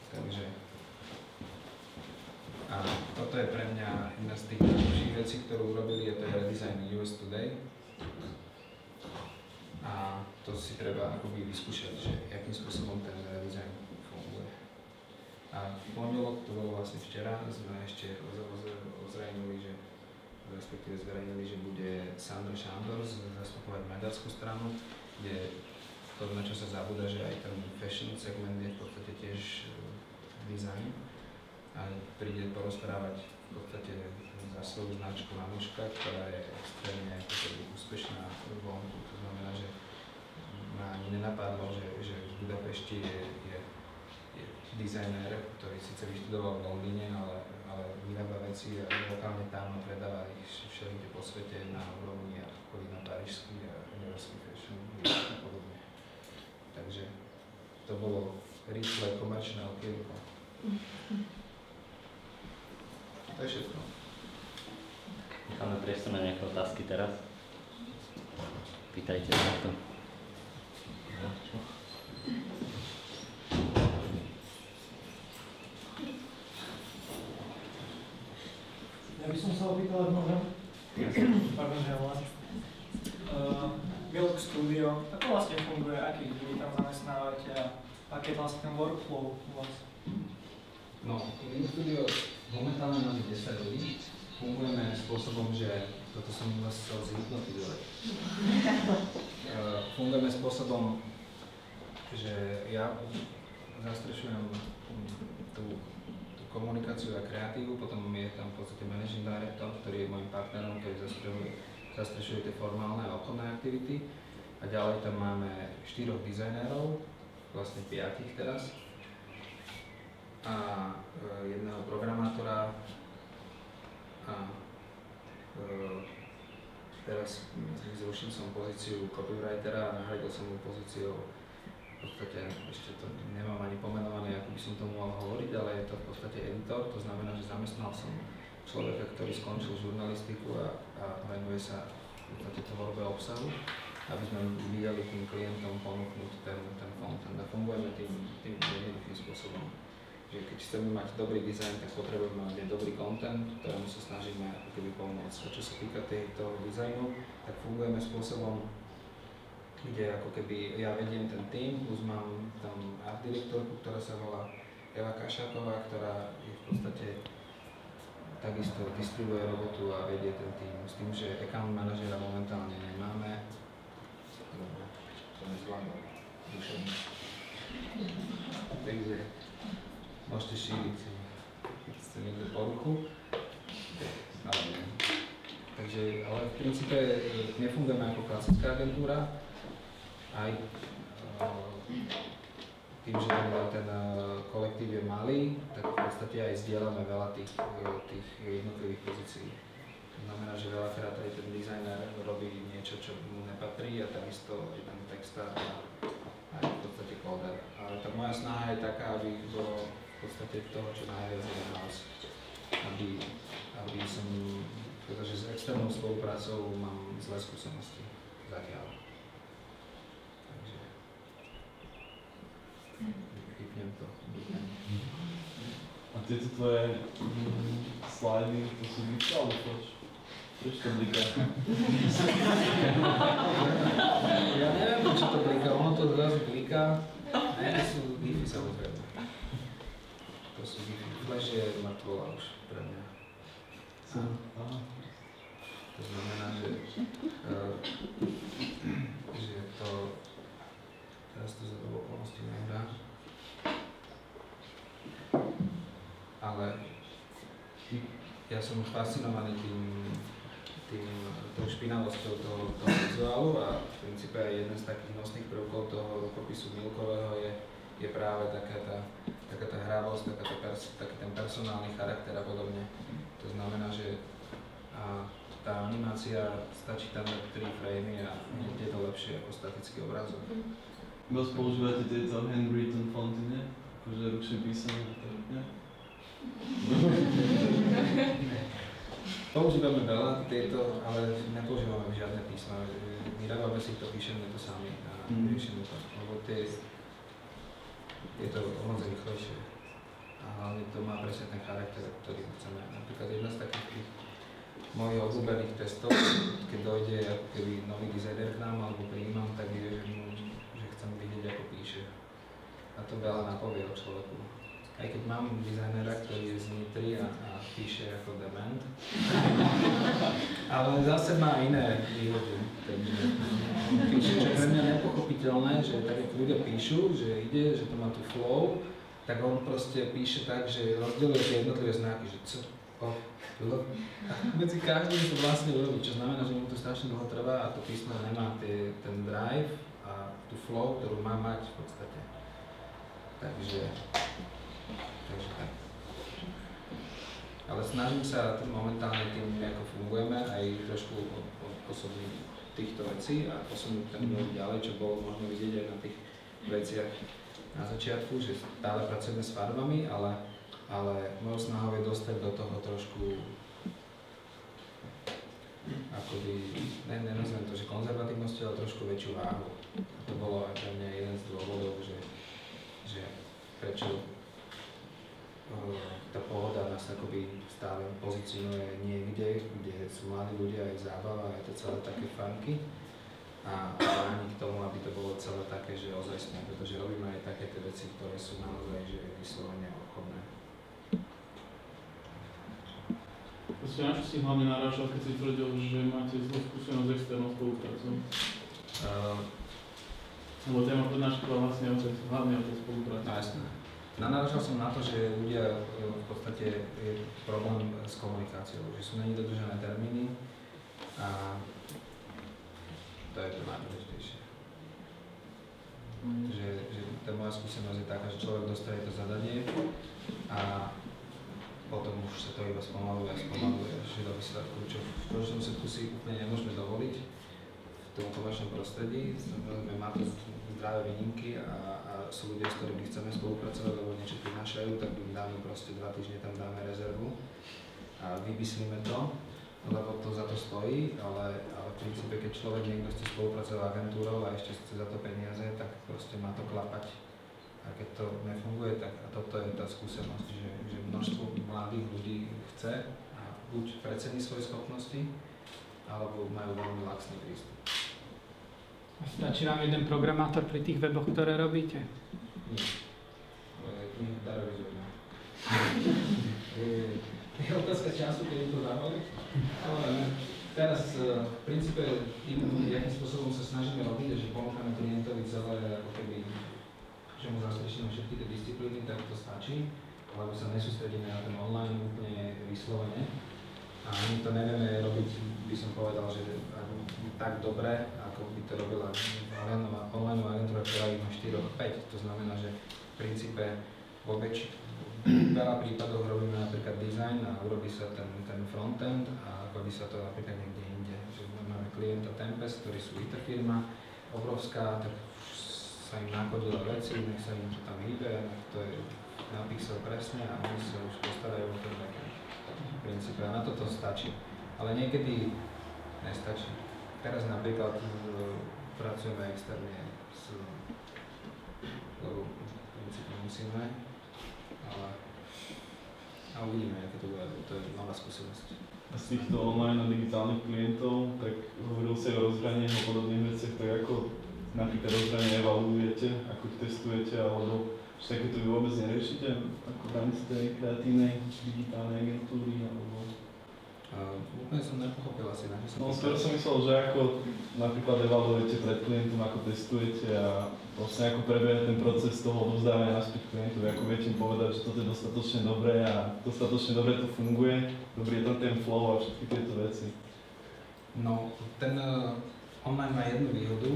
Takže a toto je pre mňa jedna z tých najlepších vecí, ktorú urobili, je to redesign US Today. A to si treba akoby vyskúšať, že akým spôsobom ten redesign funguje. A v pondelok, to bolo vlastne včera, sme ešte ozrejmili, zverejnili, že bude Sandra Šandor zastupovať maďarskú stranu, kde to, na čo sa zabúda, že aj ten fashion segment je v podstate tiež design. A príde porozprávať v podstate za svoju značku Mamuška, ktorá je extrémne úspešná vonku. To znamená, že ma ani nenapadlo, že v Budapešti je dizajner, ktorý síce vyštudoval v Londýne, ale vyrába veci a lokálne tam predáva ich všelikde po svete na úrovni a chodí na parížský a univerzský fashion a podobne. Takže to bolo rýchle komerčné okienko. To je všetko.
Máme priestor na nejaké otázky teraz. Pýtajte sa to.
Ja by som sa opýtal, ak môžem. Pardon, že ja Milk Studio, ako vlastne funguje, akých ľudí tam zamestnávate a aký je vlastne ten workflow u vás?
No, Milk Studio momentálne máme 10 ľudí. Fungujeme spôsobom, že toto som vás chcel zhypnotizovať. Fungujeme spôsobom, že ja zastrešujem tú komunikáciu a kreatívu, potom je tam v podstate managing director, ktorý je môjim partnerom, ktorý zastrešuje tie formálne a obchodné aktivity. A ďalej tam máme 4 dizajnérov, vlastne 5 teraz. A jedného programátora a teraz zrušil som pozíciu copywritera a nahradil som mu pozíciu, v podstate ešte to nemám ani pomenované, ako by som to mohol hovoriť, ale je to v podstate editor, to znamená, že zamestnal som človeka, ktorý skončil žurnalistiku a venuje sa v podstate tvorbe obsahu, aby sme videli tým klientom ponúknuť ten content. A fungujeme tým jednoduchým spôsobom. Že keď chceme mať dobrý dizajn, tak potrebujeme mať dobrý content, ktorému sa snažíme ako keby pomôcť. A čo sa týka toho dizajnu, tak fungujeme spôsobom, kde ako keby ja vediem ten tým, plus mám tam art direktorku, ktorá sa volá Eva Kašáková, ktorá je v podstate takisto distribuuje robotu a vedie ten tým. S tým, že account manažera momentálne nemáme, to nezvládol duševne. Takže môžete šíriť, keď ste niekde poruchu, ale nie. Takže, ale v princípe nefungujeme ako klasická agentúra, aj tým, že ten kolektív je malý, tak v podstate aj zdieľame veľa tých jednotlivých pozícií. To znamená, že veľakrát aj ten dizajner robí niečo, čo mu nepatrí a takisto je ten textár a aj v podstate kóder. Ale tá moja snaha je taká, aby bolo v podstate toho, čo najviac je in-house. Aby som, pretože s externou spoluprácou mám zlé skúsenosti zatiaľ. Takže vypnem to.
A tieto tvoje slajdy, to sú bliká, alebo prečo to bliká?
Ja neviem, prečo to bliká, ono to zrazu bliká. Ne, to sú Wi-Fi samozrejme. To sú Wi-Fi. Flash je mŕtvola už pre mňa. To znamená, že to teraz to za do okolností nehrá. Ale ja som už fascinovaný tou špinavosťou toho vizuálu a v princípe aj jeden z takých nosných prvkov toho rukopisu Milkového je práve taká tá hravosť, taký ten personálny charakter a podobne. To znamená, že tá animácia stačí tam 3 framey a je to lepšie ako statický obrázok.
Dosť používate tieto handwritten fonty, nie? Akože ručne písané, nie?
Používame veľa tieto, ale nepoužívame žiadne písma. Vyrábame si to, píšeme to sami a riešime to, lebo je to o moc rýchlejšie. A hlavne to má presne ten charakter, ktorý chceme. Napríklad jedna z takých tých mojich obľúbených testov, keď dojde keby nový dizajner k nám alebo prijímam, tak je, že chcem vidieť, ako píše. A to veľa napovie o človeku. Aj keď mám dizajnera, ktorý je z Nitry a píše ako dement, ale zase má iné výhody. Takže píše, čo je pre mňa nepochopiteľné, že tak ako ľudia píšu, že ide, že to má tu flow, tak on proste píše tak, že rozdeľuje tie jednotlivé znaky, že c, o, l. A medzi každým to vlastne urobí, čo znamená, že mu to strašne dlho trvá a to písmo nemá ten drive a tú flow, ktorú má mať v podstate. Takže tak. Ale snažím sa momentálne tým, ako fungujeme, aj trošku osobniť týchto vecí a posunúť ten vývoj ďalej, čo bolo možno vidieť aj na tých veciach na začiatku, že stále pracujeme s farbami, ale mojou snahou je dostať do toho trošku akoby, nenazvem to, že konzervatívnosti, ale trošku väčšiu váhu. A to bolo aj pre mňa jeden z dôvodov, že prečo tá pohoda nás akoby stále pozicionuje niekde, kde sú mladí ľudia, aj zábava, je to celé také funky a bráni k tomu, aby to bolo celé také, že ozajstné, pretože robíme aj také tie veci, ktoré sú naozaj že vyslovene obchodné.
Na čo si hlavne narážal, keď si tvrdil, že máte zlú skúsenosť s externou spoluprácou? Lebo téma prednáška bola vlastne hlavne o tej spolupráci.
Jasné. Narážal som na to, že ľudia v podstate je problém s komunikáciou, že sú není dodržané termíny a to je to najdôležitejšie. Že tá moja skúsenosť je taká, že človek dostane to zadanie a potom už sa to iba spomaluje a spomaluje až do výsledku, čo v konečnom výsledku si úplne nemôžeme dovoliť v tom komerčnom prostredí. Má to zdravé výnimky a sú ľudia, s ktorými chceme spolupracovať, lebo niečo prinášajú, tak im dáme proste 2 týždne, tam dáme rezervu a vymyslíme to, lebo to za to stojí, ale v princípe, keď človek niekto chce spolupracovať s agentúrou a ešte chce za to peniaze, tak proste má to klapať. A keď to nefunguje, tak a toto je tá skúsenosť, že množstvo mladých ľudí chce a buď precení svoje schopnosti, alebo majú veľmi laxný prístup.
Stačí vám jeden programátor pri tých weboch, ktoré robíte?
Nie. Nedarovizujeme. Je otázka času, keď to dávali. Ale teraz v princípe tým, akým spôsobom sa snažíme robiť, že ponúkame klientovi celé, ako keby, že mu zastrešíme všetky tie disciplíny, tak to stačí. Alebo sa nesústredíme na ten online úplne vyslovene. A my to nevieme robiť, by som povedal, že tak dobre, ako by to robila online agentúra, ktorá ich má 4-5. To znamená, že v princípe vo veľa prípadoch robíme napríklad design a urobí sa ten frontend a robí sa to napríklad niekde inde. Že máme klienta Tempest, ktorí sú IT firma, obrovská, tak sa im nakodila veci, nech sa im to tam hýbe, to je na pixel presne a oni sa už postarajú o ten backend. V princípe a na toto stačí, ale niekedy nestačí. Teraz napríklad pracujeme externe lebo v princípe musíme, ale uvidíme, aké to bude, to je nová skúsenosť.
A z týchto online a digitálnych klientov, tak hovoril si o rozhraní a podobných veciach, tak ako napríklad rozhranie evaluujete, ako testujete, alebo že takéto vy vôbec neriešite, ako v rámci tej kreatívnej digitálnej agentúry, alebo...
Úplne som nepochopil asi, na čo som...
No skôr som myslel, že ako napríklad evaluujete pred klientom, ako testujete a vlastne ako prebieha ten proces toho odovzdávania naspäť klientovi, ako viete povedať, že toto je dostatočne dobré a dostatočne dobre to funguje, dobrý je tam ten flow a všetky tieto veci.
No, ten online má jednu výhodu,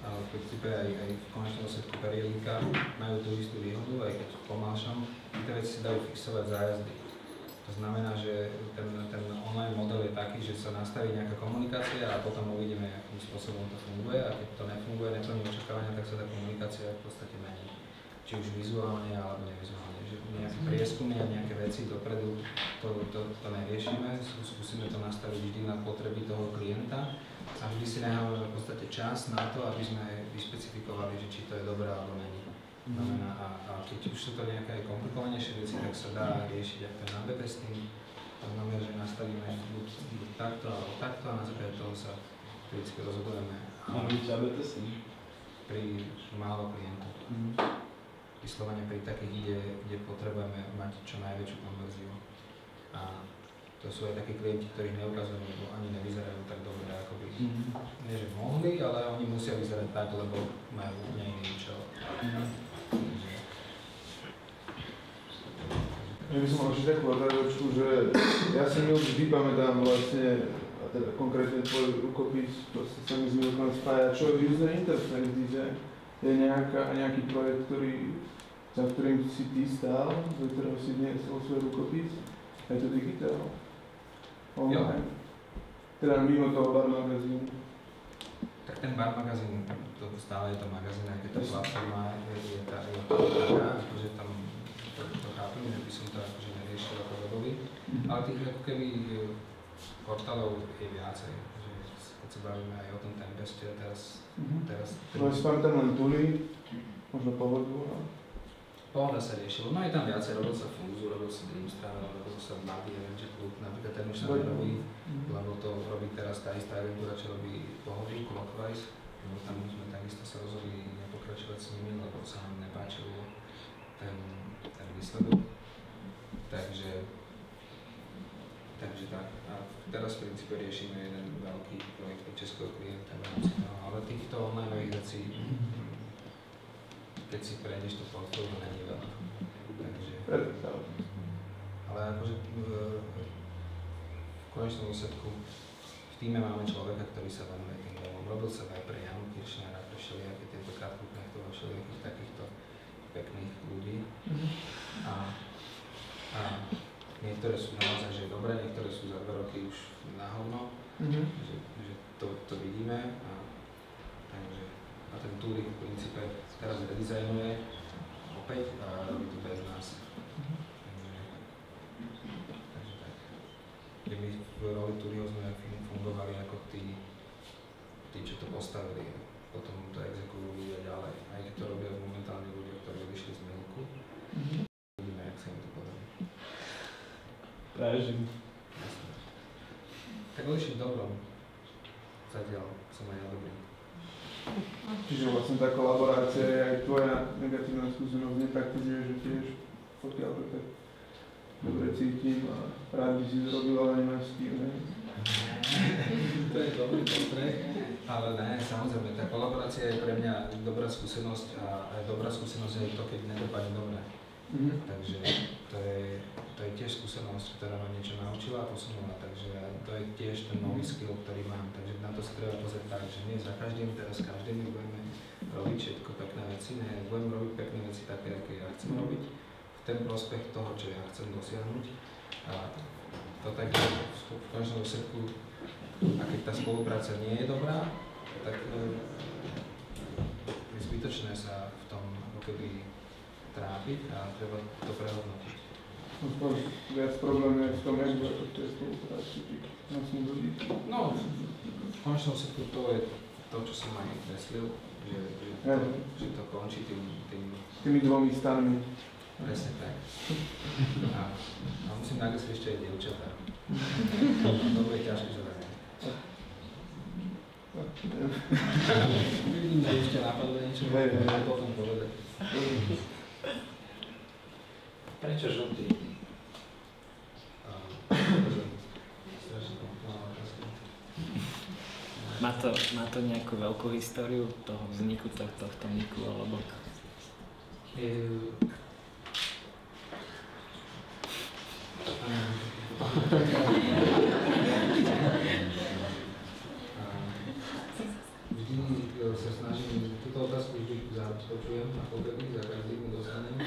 v princípe aj v konečnom dôsledku periodika majú tú istú výhodu, aj keď pomášam, tie veci si dajú fixovať zájazdy. To znamená, že ten online model je taký, že sa nastaví nejaká komunikácia a potom uvidíme, akým spôsobom to funguje a keď to nefunguje, neplní očakávania, tak sa tá komunikácia v podstate mení. Či už vizuálne alebo nevizuálne. Že nejaké prieskumy a nejaké veci dopredu to neriešime, skúsime to nastaviť vždy na potreby toho klienta a vždy si necháme v podstate čas na to, aby sme vyšpecifikovali, že či to je dobré alebo není. Znamená, a keď už sú to nejaké komplikovanejšie veci, tak sa dá riešiť aj ten A/B testing. To znamená, že nastavíme buď takto alebo takto a na základe toho sa vždycky rozhodujeme.
A robíte A/B testing?
Pri málo klientov. Vyslovene pri takých, kde potrebujeme mať čo najväčšiu konverziu. A to sú aj takí klienti, ktorých neukazujeme, lebo ani nevyzerajú tak dobre, ako by nie že mohli, ale oni musia vyzerať tak, lebo majú úplne iný účel.
Ja by som mal ešte takú otázočku, že ja si vždy pamätám vlastne, a teda konkrétne tvoj rukopis, proste sa mi z Milkom spája, čo user interface design je nejaký projekt, za ktorým si ty stál, za ktorého si dniesol svoj rukopis, je to digitál, online, teda mimo toho bar magazínu.
Tak ten bar magazín, to stále je to magazín, aj keď tá platforma je taká, akože tam to chápem, že by som to akože neriešil ako webový, ale tých ako keby portálov je viacej, že keď sa bavíme aj o tom Tempeste teraz...
No si pamätám len Tuli, možno Pohodu, ale...
Pohoda sa riešilo, no je tam viacej, robil sa Fúzu, robil sa Dreamstar, robil sa Mladý Energy Club, napríklad ten už sa nerobí, lebo to robí teraz tá istá agentúra, čo robí Pohodu, Clockwise, lebo tam sme takisto sa rozhodli nepokračovať s nimi, lebo sa nám nepáčilo ten výsledok. Takže tak. A teraz v princípe riešime jeden veľký projekt pre českého klienta v rámci toho, ale týchto online vecí, keď si prejdeš to portfólio, není veľa. Ale akože v konečnom úsledku v týme máme človeka, ktorý sa venuje tým domom. Robil sa aj pre Janu Kiršnera, pre všelijaké tieto Krátkouknechtov a všelijakých takýchto pekných ľudí. A niektoré sú naozaj že dobré, niektoré sú za 2 roky už na hovno, že to vidíme. A ten Túrik v princípe teraz redizajnuje opäť a robí to bez nás. Takže tak. My v roli Túriho sme fungovali ako tí, čo to postavili, potom to exekuvali a ďalej. Aj keď to robia momentálne ľudia, ktorí odišli z Milku. Uvidíme, jak sa im to podarí.
Prážim.
Tak odišli v dobrom. Zatiaľ som aj ja dobrý.
Čiže vlastne tá kolaborácia je aj tvoja negatívna skúsenosť, nepraktizuješ, že tiež pokiaľ to tak dobre cítim a rád by si zrobil, ale nemáš s tým, ne?
To je dobrý postreh, ale ne, samozrejme, tá kolaborácia je pre mňa dobrá skúsenosť a aj dobrá skúsenosť je to, keď nedopadne dobre. Takže to je tiež skúsenosť, ktorá ma niečo naučila a posunula, takže to je tiež ten nový skill, ktorý mám, takže na to sa treba pozrieť tak, že nie za každým, teraz každým budeme robiť všetko pekné veci, ne, budem robiť pekné veci také, aké ja chcem robiť, v ten prospech toho, čo ja chcem dosiahnuť a to tak v konečnom dôsledku, a keď tá spolupráca nie je dobrá, tak je zbytočné sa v tom ako keby trápiť a treba to prehodnotiť.
Viac problém je v tom, jak bude to tej spolupráci, na smúdobí.
No, v konečnom dôsledku to je to, čo som aj kreslil, že to končí
tými 2 stanmi.
Presne tak. A musím nakresliť ešte aj dievčatá. To bude ťažké zadanie. Vidím, že ešte napadlo niečo, a potom povedať. Prečo žltý?
Má to nejakú veľkú históriu toho vzniku tohto niku, alebo?
Vždy sa snažím, túto otázku vždy počujem, ako keby za každým dostanem.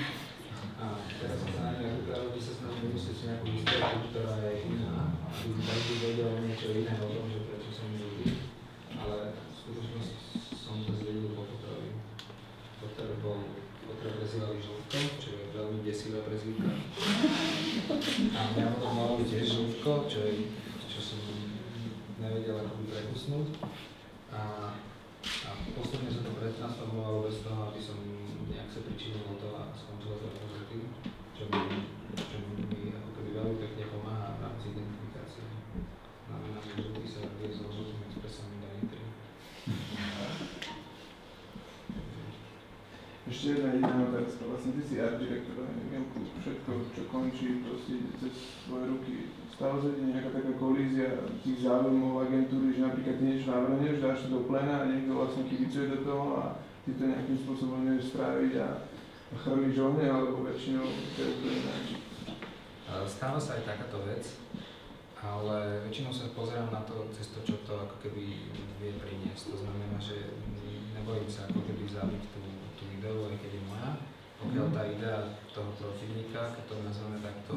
A teraz sa snažím, ako vždy sa snažím vymyslieť si nejakú históriu, ktorá je iná. Aby každý vedel niečo iné o tom, že prečo som ľudí. Ale v skutočnosti som to zvedel po Potrave. Potrave prezývali Žltko, čo je veľmi desivá prezývka. A mňa potom malo byť tiež Žltko, čo som nevedel akoby prekusnúť. A postupne sa to pretransformovalo bez toho, aby som nejak sa pričinil o to a skončilo to ako Žltý, čo mi ako keby veľmi pekne pomáha v rámci identifikácie. Znamená, že Žltý sa vie so Žltým expresom do Nitry.
Ešte jedna otázka, vlastne ty si art direktor, Milku, všetko, čo končí, proste ide cez svoje ruky. Stále sa ide nejaká taká kolízia tých záujmov agentúry, že napríklad ty niečo navrhneš, dáš to do plena a niekto vlastne kibicuje do toho a ty to nejakým spôsobom nevieš stráviť a chrlíš o mne, alebo väčšinou to je úplne ináč.
Stáva sa aj takáto vec, ale väčšinou sa pozerám na to cez to, čo to ako keby vie priniesť. To znamená, že nebojím sa ako keby zabiť tú ideu, aj keď je moja. Pokiaľ tá idea toho profilníka, keď to nazveme takto,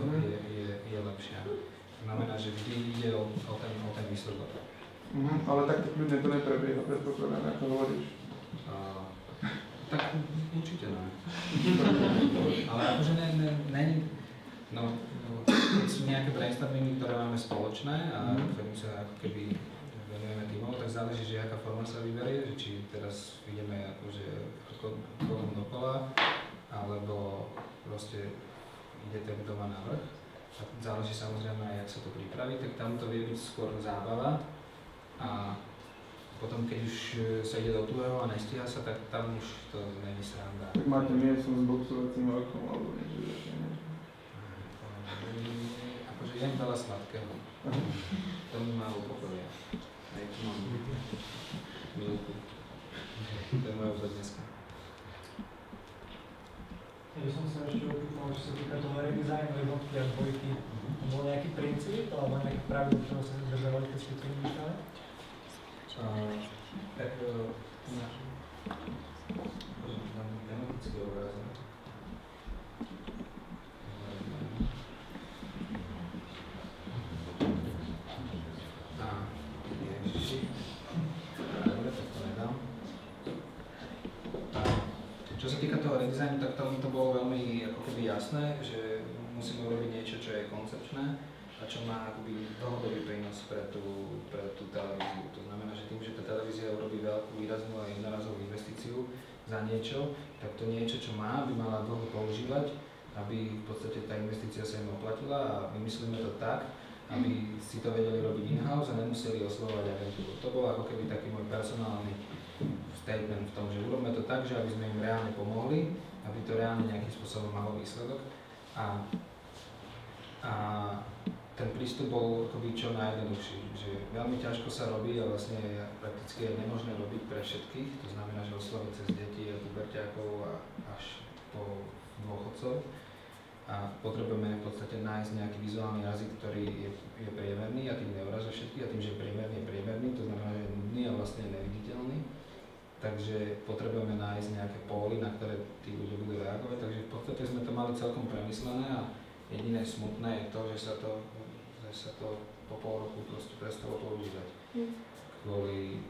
je lepšia. To znamená, že vždy ide o ten výsledok.
Ale takto kľudne to neprebieha, predpokladám, ako hovoríš.
Tak určite ne. Ale akože no, sú nejaké brainstormingy, ktoré máme spoločné a ktorým sa ako keby venujeme tímov, tak záleží, že aká forma sa vyberie, že či teraz ideme akože kolom dokola, alebo proste ide ten, kto má návrh. A záleží samozrejme aj, jak sa to pripraví, tak tam to vie byť skôr zábava a potom, keď už sa ide do tuhého a nestíha sa, tak tam už to není sranda.
Tak máte miestnosť s boxovacím orkom alebo niečo také, ne?
Akože jem veľa sladkého. To mi má upokojia. Aj tu mám Milku. To je moja obzor dneska.
Ja by som sa ešte opýtal, čo sa týka toho redizajnu jednotky a dvojky. Bol nejaký princíp alebo nejaké pravidlo, ktorého sa zdržovali, keď ste to vymýšľali?
Tak dám tematický obraz. Čo sa týka toho redizajnu, tak tam to bolo veľmi ako keby jasné, že musíme urobiť niečo, čo je koncepčné a čo má akoby dlhodobý prínos pre tú televíziu. To znamená, že tým, že tá televízia urobí veľkú výraznú a jednorazovú investíciu za niečo, tak to niečo, čo má, by mala dlho používať, aby v podstate tá investícia sa im oplatila a vymyslíme to tak, aby si to vedeli robiť in-house a nemuseli oslovovať agentúru. To bol ako keby taký môj personálny statement v tom, že urobme to tak, že aby sme im reálne pomohli, aby to reálne nejakým spôsobom malo výsledok. A ten prístup bol akoby čo najjednoduchší, že veľmi ťažko sa robí a vlastne prakticky je nemožné robiť pre všetkých, to znamená, že osloviť cez deti a puberťákov a až po dôchodcov. A potrebujeme v podstate nájsť nejaký vizuálny jazyk, ktorý je priemerný a tým neuraža všetkých a tým, že je priemerný, to znamená, že je nudný a vlastne neviditeľný. Takže potrebujeme nájsť nejaké póly, na ktoré tí ľudia budú reagovať, takže v podstate sme to mali celkom premyslené a jediné smutné je to, že sa to po pol roku proste prestalo používať kvôli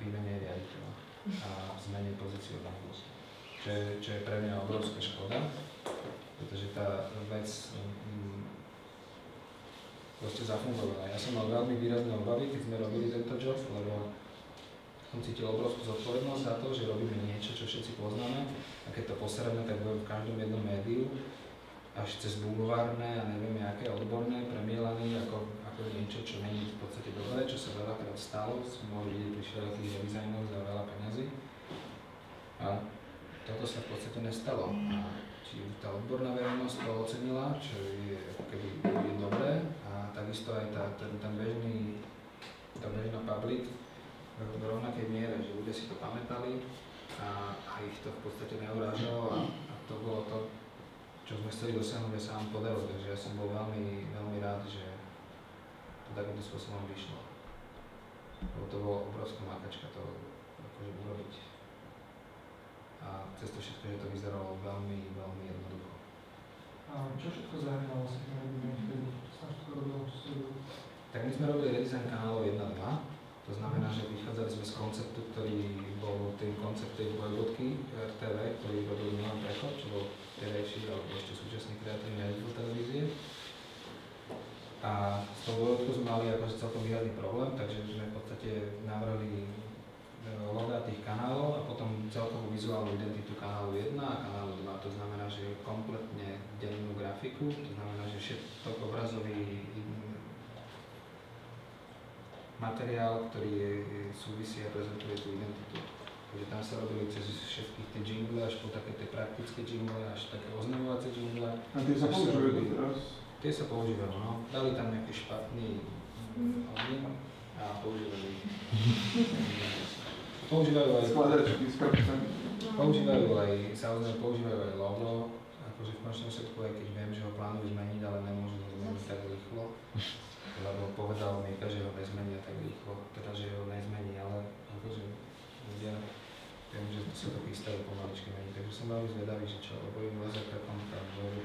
výmene riaditeľa a zmene pozicionálu. Čo je pre mňa obrovská škoda, pretože tá vec proste zafungovala. Ja som mal veľmi výrazné obavy, keď sme robili tento job, lebo som cítil obrovskú zodpovednosť za to, že robíme niečo, čo všetci poznáme a keď to posereme, tak bude v každom jednom médiu, až cez bulvárne a neviem aké odborné, premielaný ako niečo, čo není v podstate dobré, čo sa veľakrát stalo, mnoho ľudí prišli takých redizajnov za veľa peňazí. A toto sa v podstate nestalo. A či tá odborná verejnosť to ocenila, čo je keby dobré, a takisto aj tá bežná public v rovnakej miere, že ľudia si to pamätali a ich to v podstate neurážalo a to bolo to, čo sme chceli dosiahnuť a sa nám podarilo, takže ja som bol veľmi, veľmi rád, že to takýmto spôsobom vyšlo. Lebo to bolo obrovská makačka to akože urobiť. A cez to všetko, že to vyzeralo veľmi, veľmi jednoducho.
A čo všetko zahrňalo vlastne ten redizajn vtedy? Čo sa všetko robilo, čo ste robili?
Tak my sme robili redizajn kanálov 1 a 2. To znamená, že vychádzali sme z konceptu, ktorý bol ten koncept tej dvojbodky RTV, ktorý robil Milan Prechod, čo bol vtedajší alebo ešte súčasný kreatívny riaditeľ televízie. A s tou dvojbodkou sme mali akože celkom výrazný problém, takže sme v podstate navrhli logá tých kanálov a potom celkovú vizuálnu identitu kanálu 1 a kanálu 2. To znamená, že kompletne dennú grafiku, to znamená, že všetko obrazový materiál, ktorý súvisí a prezentuje tú identitu. Takže tam sa robili cez všetkých tie jingle, až po také tie praktické jingle, až také oznamovacie jingle.
A tie sa používajú teraz?
Tie sa používajú, no. Dali tam nejaký špatný ogniem a používali. Používajú aj
skladačky s krpcami.
Používajú aj, samozrejme používajú aj logo, akože v končnom všetku, aj keď viem, že ho plánujú zmeniť, ale nemôžu ho zmeniť tak rýchlo. Lebo povedal Mieka, že ho nezmenia tak rýchlo, teda že ho nezmení, ale akože ľudia, viem, že to sa to chystajú pomaličky meniť, takže som veľmi zvedavý, že čo, lebo im leze krkom tam dvoru.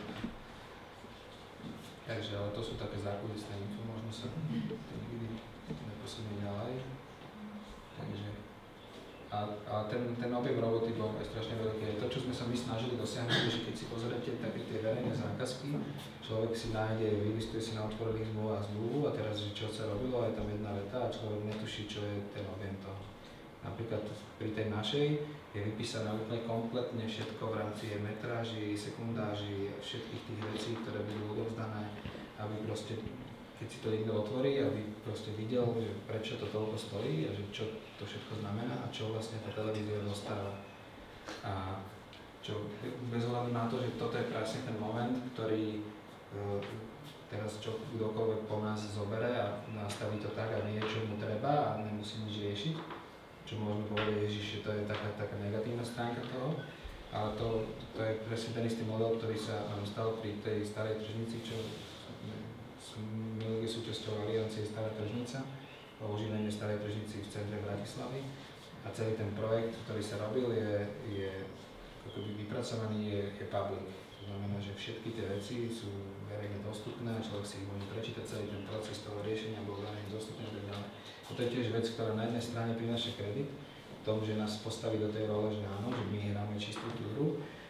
Takže, ale to sú také zákulisné info, možno sa to nikdy neposunie ďalej. Takže a ten objem roboty bol aj strašne veľký. To, čo sme sa my snažili dosiahnuť, že keď si pozriete také tie verejné zákazky, človek si nájde, vylistuje si na otvorených zmluv a zmluvu a teraz, že čo sa robilo, je tam jedna veta a človek netuší, čo je ten objem toho. Napríklad pri tej našej je vypísané úplne kompletne všetko v rámci metráži, sekundáži, všetkých tých vecí, ktoré budú odovzdané, aby proste keď si to niekto otvorí, aby proste videl, že prečo to toľko stojí a že čo to všetko znamená a čo vlastne tá televízia dostáva. A čo bez ohľadu na to, že toto je presne ten moment, ktorý teraz čo kdokoľvek po nás zobere a nastaví to tak a vie, čo mu treba a nemusí nič riešiť, čo môžeme povedať, Ježiš, že to je taká negatívna stránka toho, Ale to je presne ten istý model, ktorý sa nám stal pri tej starej tržnici, čo my ľudia súčasťou aliancie Stará tržnica, o oživenie starej tržnici v centre Bratislavy. A celý ten projekt, ktorý sa robil, je akoby vypracovaný, je public. To znamená, že všetky tie veci sú verejne dostupné, človek si ich môže prečítať, celý ten proces toho riešenia bol verejne dostupný a tak ďalej. To je tiež vec, ktorá na jednej strane prináša kredit, tomu, že nás postaví do tej role, že áno, že my hráme čistú tú hru,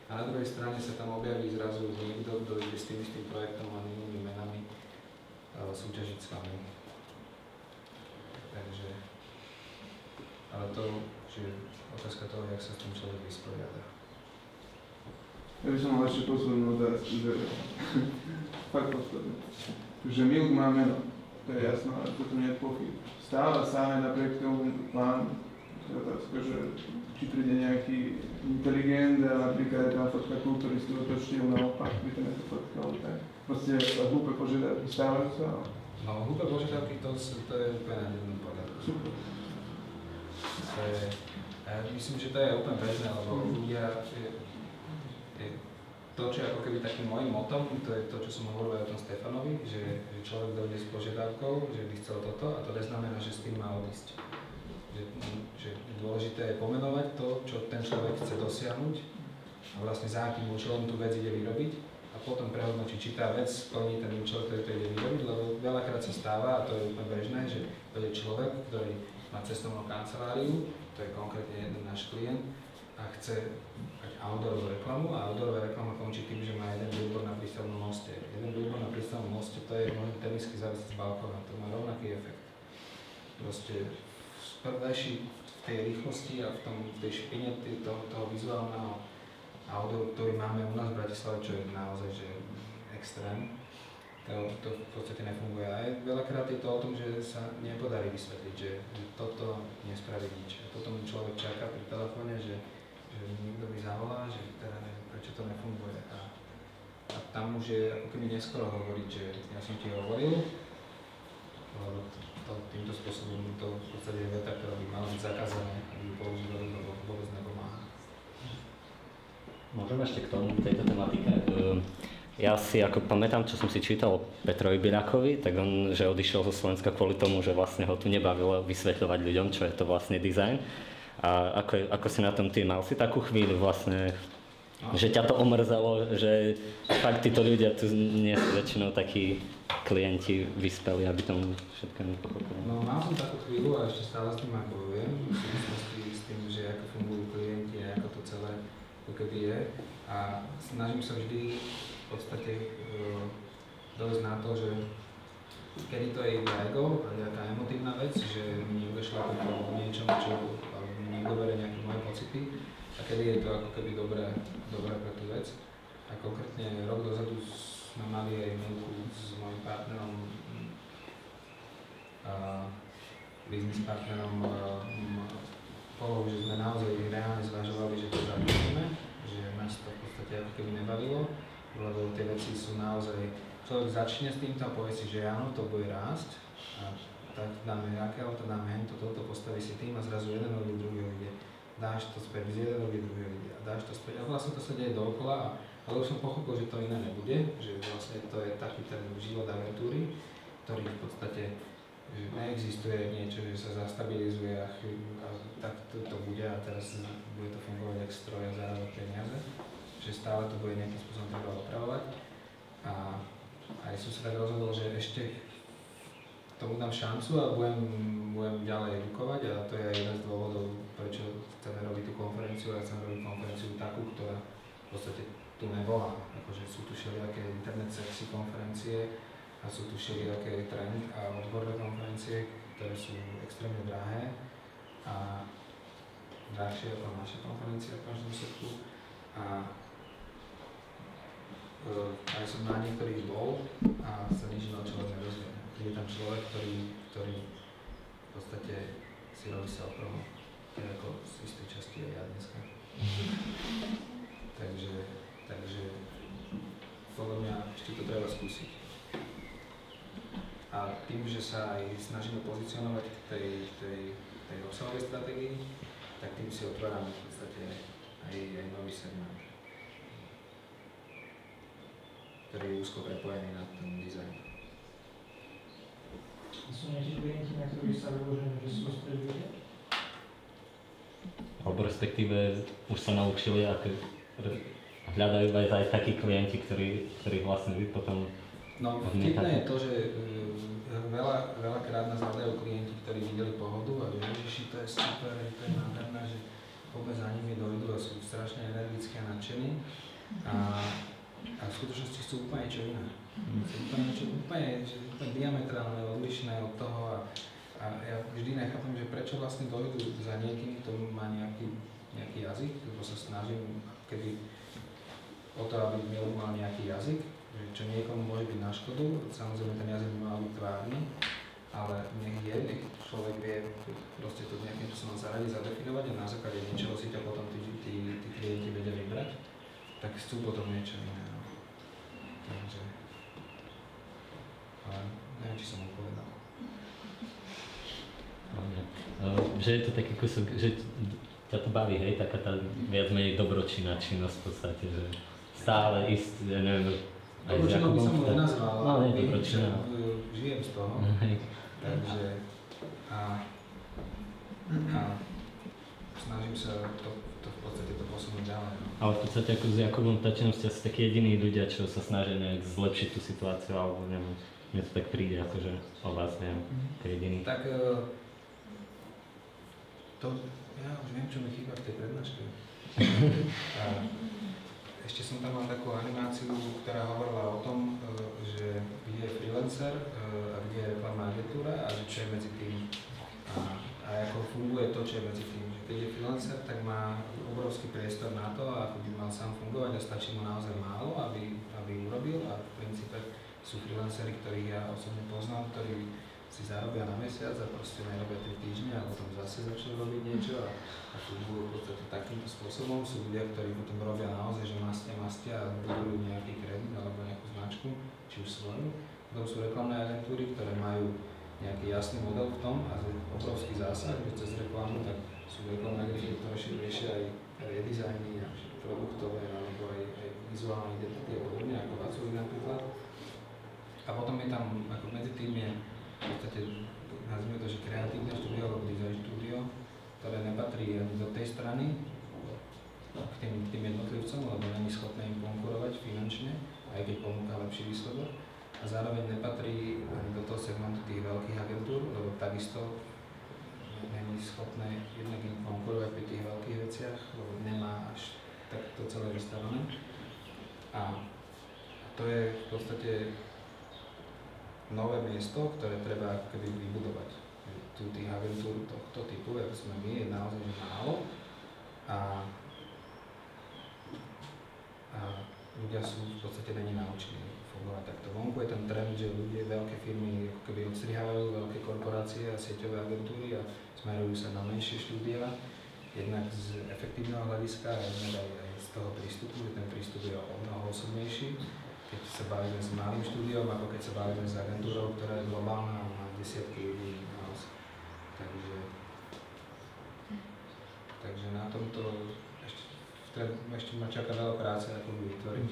a na druhej strane sa tam objaví zrazu niekto, kto ide s tým projektom a inými menami súťažiť s vami. Takže, ale to je otázka toho, jak sa s tým človek vysporiada.
Ja by som mal ešte poslednú otázku, že fakt poslednú. Že Milk má meno, to je jasné, ale to nie je pochyb. Stále sám napriek tomu plán, otázka, že či príde nejaký inteligent a napríklad je tam fotka kulturistu otočne naopak, by to nejaká fotka, ale tak. Proste hlúpe požiadavky stávajú sa.
No, hlúpe požiadavky, to je úplne na jednom poriadku.
Super.
Ja myslím, že to je úplne bežné, lebo ľudia, to, čo je ako keby takým môjim motom, to je to, čo som hovoril aj o tom Stefanovi, že človek dojde s požiadavkou, že by chcel toto a to neznamená, že s tým má odísť. Že dôležité je pomenovať to, čo ten človek chce dosiahnuť a vlastne za akým účelom tú vec ide vyrobiť a potom prehodnočiť, či tá vec splní ten účel, ktorý to ide vyrobiť, lebo veľakrát sa stáva, a to je úplne bežné, že to je človek, ktorý má cestovnú kanceláriu, to je konkrétne jeden náš klient, a chce outdoorovú reklamu a outdoorová reklama končí tým, že má jeden billboard na Prístavnom moste. Jeden billboard na Prístavnom moste, to je možno tenisky závisť z balkóna, to má rovnaký efekt. Proste v tej rýchlosti a v tej špine toho vizuálneho outdooru, ktorý máme u nás v Bratislave, čo je naozaj že extrém, to v podstate nefunguje. A veľakrát je to o tom, že sa nepodarí vysvetliť, že toto nespraví nič. A potom človek čaká pri telefóne, že niekto mi zavolá, že teda neviem, prečo to nefunguje. A tam už je ako keby neskoro hovoriť, že ja som ti hovoril, lebo týmto spôsobom to v podstate je veta, ktorá by mala byť zakázané, aby ju používali, lebo vôbec nepomáha.
Môžem ešte k tomu, tejto tematike. Ja si ako pamätám, čo som si čítal o Petrovi Biľakovi, tak on, že odišiel zo Slovenska kvôli tomu, že vlastne ho tu nebavilo vysvetľovať ľuďom, čo je to vlastne dizajn. A ako si na tom ty mal si takú chvíľu vlastne, že ťa to omrzelo, že fakt títo ľudia tu nie sú väčšinou takí klienti vyspeli, aby tomu všetkému pochopili.
No mal som takú chvíľu a ešte stále s tým aj bojujem, v súvislosti s tým, že ako fungujú klienti a ako to celé keby je. A snažím sa vždy v podstate dojsť na to, že kedy to je iba ego a nejaká emotívna vec, že mi niekto šlápe po niečom, čo niekto berie nejaké moje pocity a kedy je to ako keby dobré pre tú vec. A konkrétne rok dozadu sme mali aj Milku s mojím partnerom, business partnerom Polou, že sme naozaj reálne zvažovali, že to zakončíme, že nás to v podstate ako keby nebavilo, lebo tie veci sú naozaj, človek začne s týmto a povie si, že áno, to bude rásť a tak dáme nejaké auto, dáme hento, toto, postaví si tým a zrazu jeden robí, druhý ide. Dáš to späť, jeden robí, druhý ide a dáš to späť a vlastne to sa deje dookola, ale už som pochopil, že to iné nebude, že vlastne to je taký ten život agentúry, ktorý v podstate že neexistuje niečo, že sa zastabilizuje a tak to bude a teraz bude to fungovať jak stroj a zarábať peniaze, že stále to bude nejakým spôsobom treba opravovať a aj som sa tak rozhodol, že ešte tomu dám šancu a budem ďalej edukovať a to je aj jeden z dôvodov, prečo chceme robiť tú konferenciu a chceme robiť konferenciu takú, ktorá v podstate tu nebola, akože sú tu všelijaké internet sexy konferencie a sú tu všelijaké trend a odborné konferencie, ktoré sú extrémne drahé a drahšie ako naša konferencia v každom setku a aj som na niektorých bol a sa nič iného človek nerozvie. Je tam človek, ktorý v podstate si robí self-promo, ako z istej časti aj ja dneska. Takže podľa mňa ešte to treba skúsiť. A tým, že sa aj snažíme pozicionovať k tej obsahovej stratégii, tak tým si otvárame v podstate aj aj nový segment, ktorý je úzko prepojený na ten dizajn.
Sú nejakí klienti, na ktorých sa vyložené, že sústredujete?
Alebo respektíve už sa naučili, ako hľadajú aj takí klienti, ktorí vlastne vy potom
No vtipné je to, že veľakrát nás hľadajú klienti, ktorí videli pohodu a že ježiši, to je super, to je nádherné, že vôbec za nimi dojdú a sú strašne energické a nadšení a v skutočnosti sú úplne niečo iné. Úplne diametrálne odlišné od toho a ja vždy nechápem, že prečo vlastne dojdú za niekým, kto má nejaký jazyk, lebo sa snažím keby o to, aby Milan mal nejaký jazyk, čo niekomu môže byť na škodu, samozrejme ten jazyk by mal byť tvárny, ale nech človek vie proste to nejakým spôsobom zaradiť, zadefinovať a na základe niečoho si ťa potom tí klienti vedia vybrať, tak chcú potom niečo iné. No. Takže... Ale neviem, či som odpovedal.
Že je to taký kúsok, že ťa to baví, hej, taká tá viac menej dobročinná činnosť v podstate, že stále ísť, ja neviem, aj s
Jakubom. Dobročinnou by som ho nenazval, ale žijem z toho, takže a snažím sa to v podstate to posunúť ďalej. No.
Ale v podstate ako s Jakubom Tačinom ste asi takí jediní ľudia, čo sa snažia nejak zlepšiť tú situáciu, alebo neviem, mne to tak príde, akože o vás neviem, to je jediný.
Tak to, ja už viem, čo mi chýba v tej prednáške. Ešte som tam mal takú animáciu, ktorá hovorila o tom, že kde je freelancer a kde je reklamná agentúra a že čo je medzi tým a ako funguje to, čo je medzi tým. Že keď je freelancer, tak má obrovský priestor na to, ako by mal sám fungovať a stačí mu naozaj málo, aby urobil a v princípe sú freelanceri, ktorých ja osobne poznám, ktorí si zarobia na mesiac a proste nerobia 3 týždne a potom zase začnú robiť niečo a fungujú v podstate takýmto spôsobom. Sú ľudia, ktorí potom robia naozaj, že mastia a budujú nejaký kredit alebo nejakú značku, či už svoju. Potom sú reklamné agentúry, ktoré majú nejaký jasný model v tom a obrovský zásah, že cez reklamu, tak sú reklamné agentúry, ktoré riešia aj redizajny, produktové alebo aj vizuálne identity a podobne, ako Vacovi napríklad. A potom je tam, ako medzi tým je v podstate, nazvime to, že kreatívne štúdio alebo design štúdio, ktoré nepatrí ani do tej strany k tým jednotlivcom, lebo není schopné im konkurovať finančne, aj keď ponúka lepší výsledok. A zároveň nepatrí ani do toho segmentu tých veľkých agentúr, lebo takisto není schopné jednak im konkurovať pri tých veľkých veciach, lebo nemá až takto celé vystavené. A to je v podstate nové miesto, ktoré treba keby vybudovať. Tu tých agentúr tohto typu, ako sme my, je naozaj že málo a ľudia sú v podstate není naučení fungovať takto. Vonku je ten trend, že ľudia, veľké firmy ako keby odstrihávajú veľké korporácie a sieťové agentúry a smerujú sa na menšie štúdia, jednak z efektívneho hľadiska a jednak aj z toho prístupu, že ten prístup je o mnoho osobnejší. Keď sa bavíme s malým štúdiom, ako keď sa bavíme s agentúrou, ktorá je globálna a má desiatky ľudí naozaj. Takže na tomto ešte ma čaká veľa práce, ako vytvoriť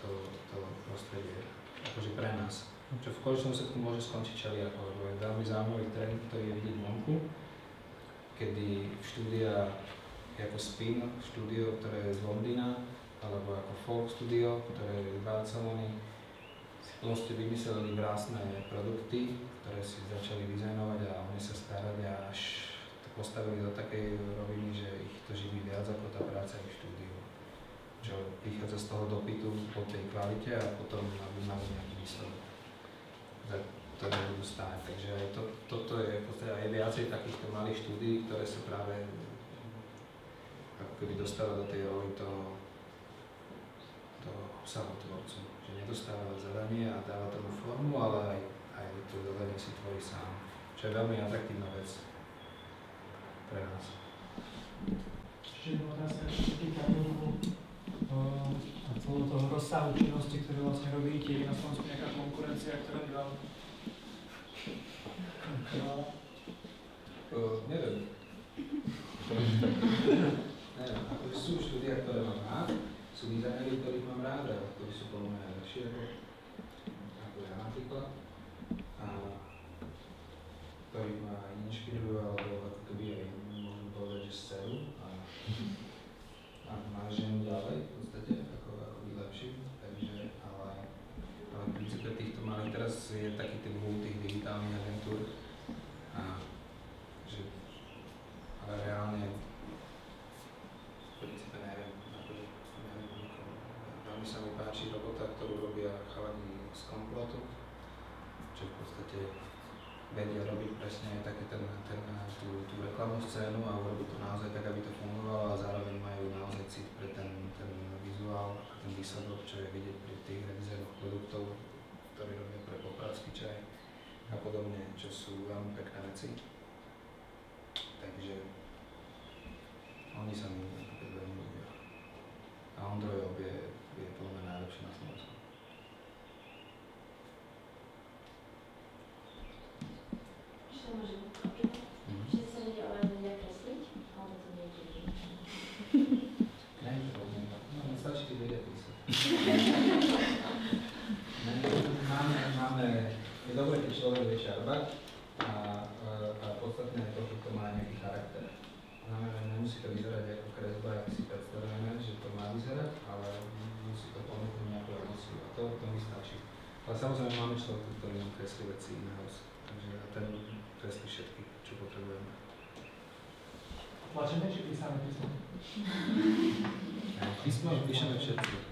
to prostredie, akože pre nás. Čo v konečnom sa môže skončiť čeliako, lebo je veľmi zaujímavý trend, ktorý je vidieť vonku, kedy štúdia je ako Spin, štúdio, ktoré je z Londýna, alebo ako Folk Studio, ktoré je z Barcelony, si proste vymysleli vlastné produkty, ktoré si začali dizajnovať a oni sa starali a až to postavili do takej roviny, že ich to živí viac ako tá práca ich štúdiu. Čo vychádza z toho dopytu po tej kvalite a potom aby mali nejaký výsledok. To nebudú stáť, takže aj toto je v podstate aj viacej takýchto malých štúdií, ktoré sa práve ako keby dostáva do tej roli toho obsahotvorcu, že nedostáva zadanie a dáva tomu formu, ale aj to zadanie si tvorí sám, čo je veľmi atraktívna vec pre nás.
Ešte jedna otázka, čo sa týka celého toho rozsahu činnosti, ktoré vlastne robíte, je na Slovensku nejaká konkurencia, ktorá by vám konkurovala?
Neviem. neviem, akože sú štúdia, ktoré mám rád, sú dizajneri, ktorých mám rád, a ktorí sú podľa mňa lepšie ako ja napríklad. A ktorí ma aj inšpirujú, alebo ako keby aj môžem povedať, že sceru a mážem ďalej v podstate, ako byť lepším. Takže, ale v princípe týchto malých teraz je taký typ tých digitálnych agentúr a že, ale reálne v princípe neviem, akože neviem nikomu. Veľmi sa mi páči robota, ktorú robia chalani z Komplotu, čo v podstate vedia robiť presne také tú reklamnú scénu a urobiť to naozaj tak, aby to fungovalo a zároveň majú naozaj cit pre ten vizuál a ten výsledok, čo je vidieť pri tých redizajnoch produktov, ktorí robia pre Popradsky čaj a podobne, čo sú veľmi pekné veci. Takže oni sa mi veľmi ľúbia. A Ondrojov je podľa mňa najlepší na Slovensku.
Čo môžem kopírovať? Všetci sa vedia kresliť, ale to nie je tiež.
Nie je to problém. No, stačí ti vedieť písať. Je dobré, keď človek vie čarbať a podstatné je to, že to má nejaký charakter. Znamená, že nemusí to vyzerať ako kresba, ak si predstavujeme, že to má vyzerať, ale musí to ponúknuť nejakú emóciu a to mi stačí. Ale samozrejme máme človeka, ktorý nám kreslí veci in-house, takže ten kreslí všetky, čo potrebujeme.
Tlačené či písané písmo?
Písmo píšeme všetci.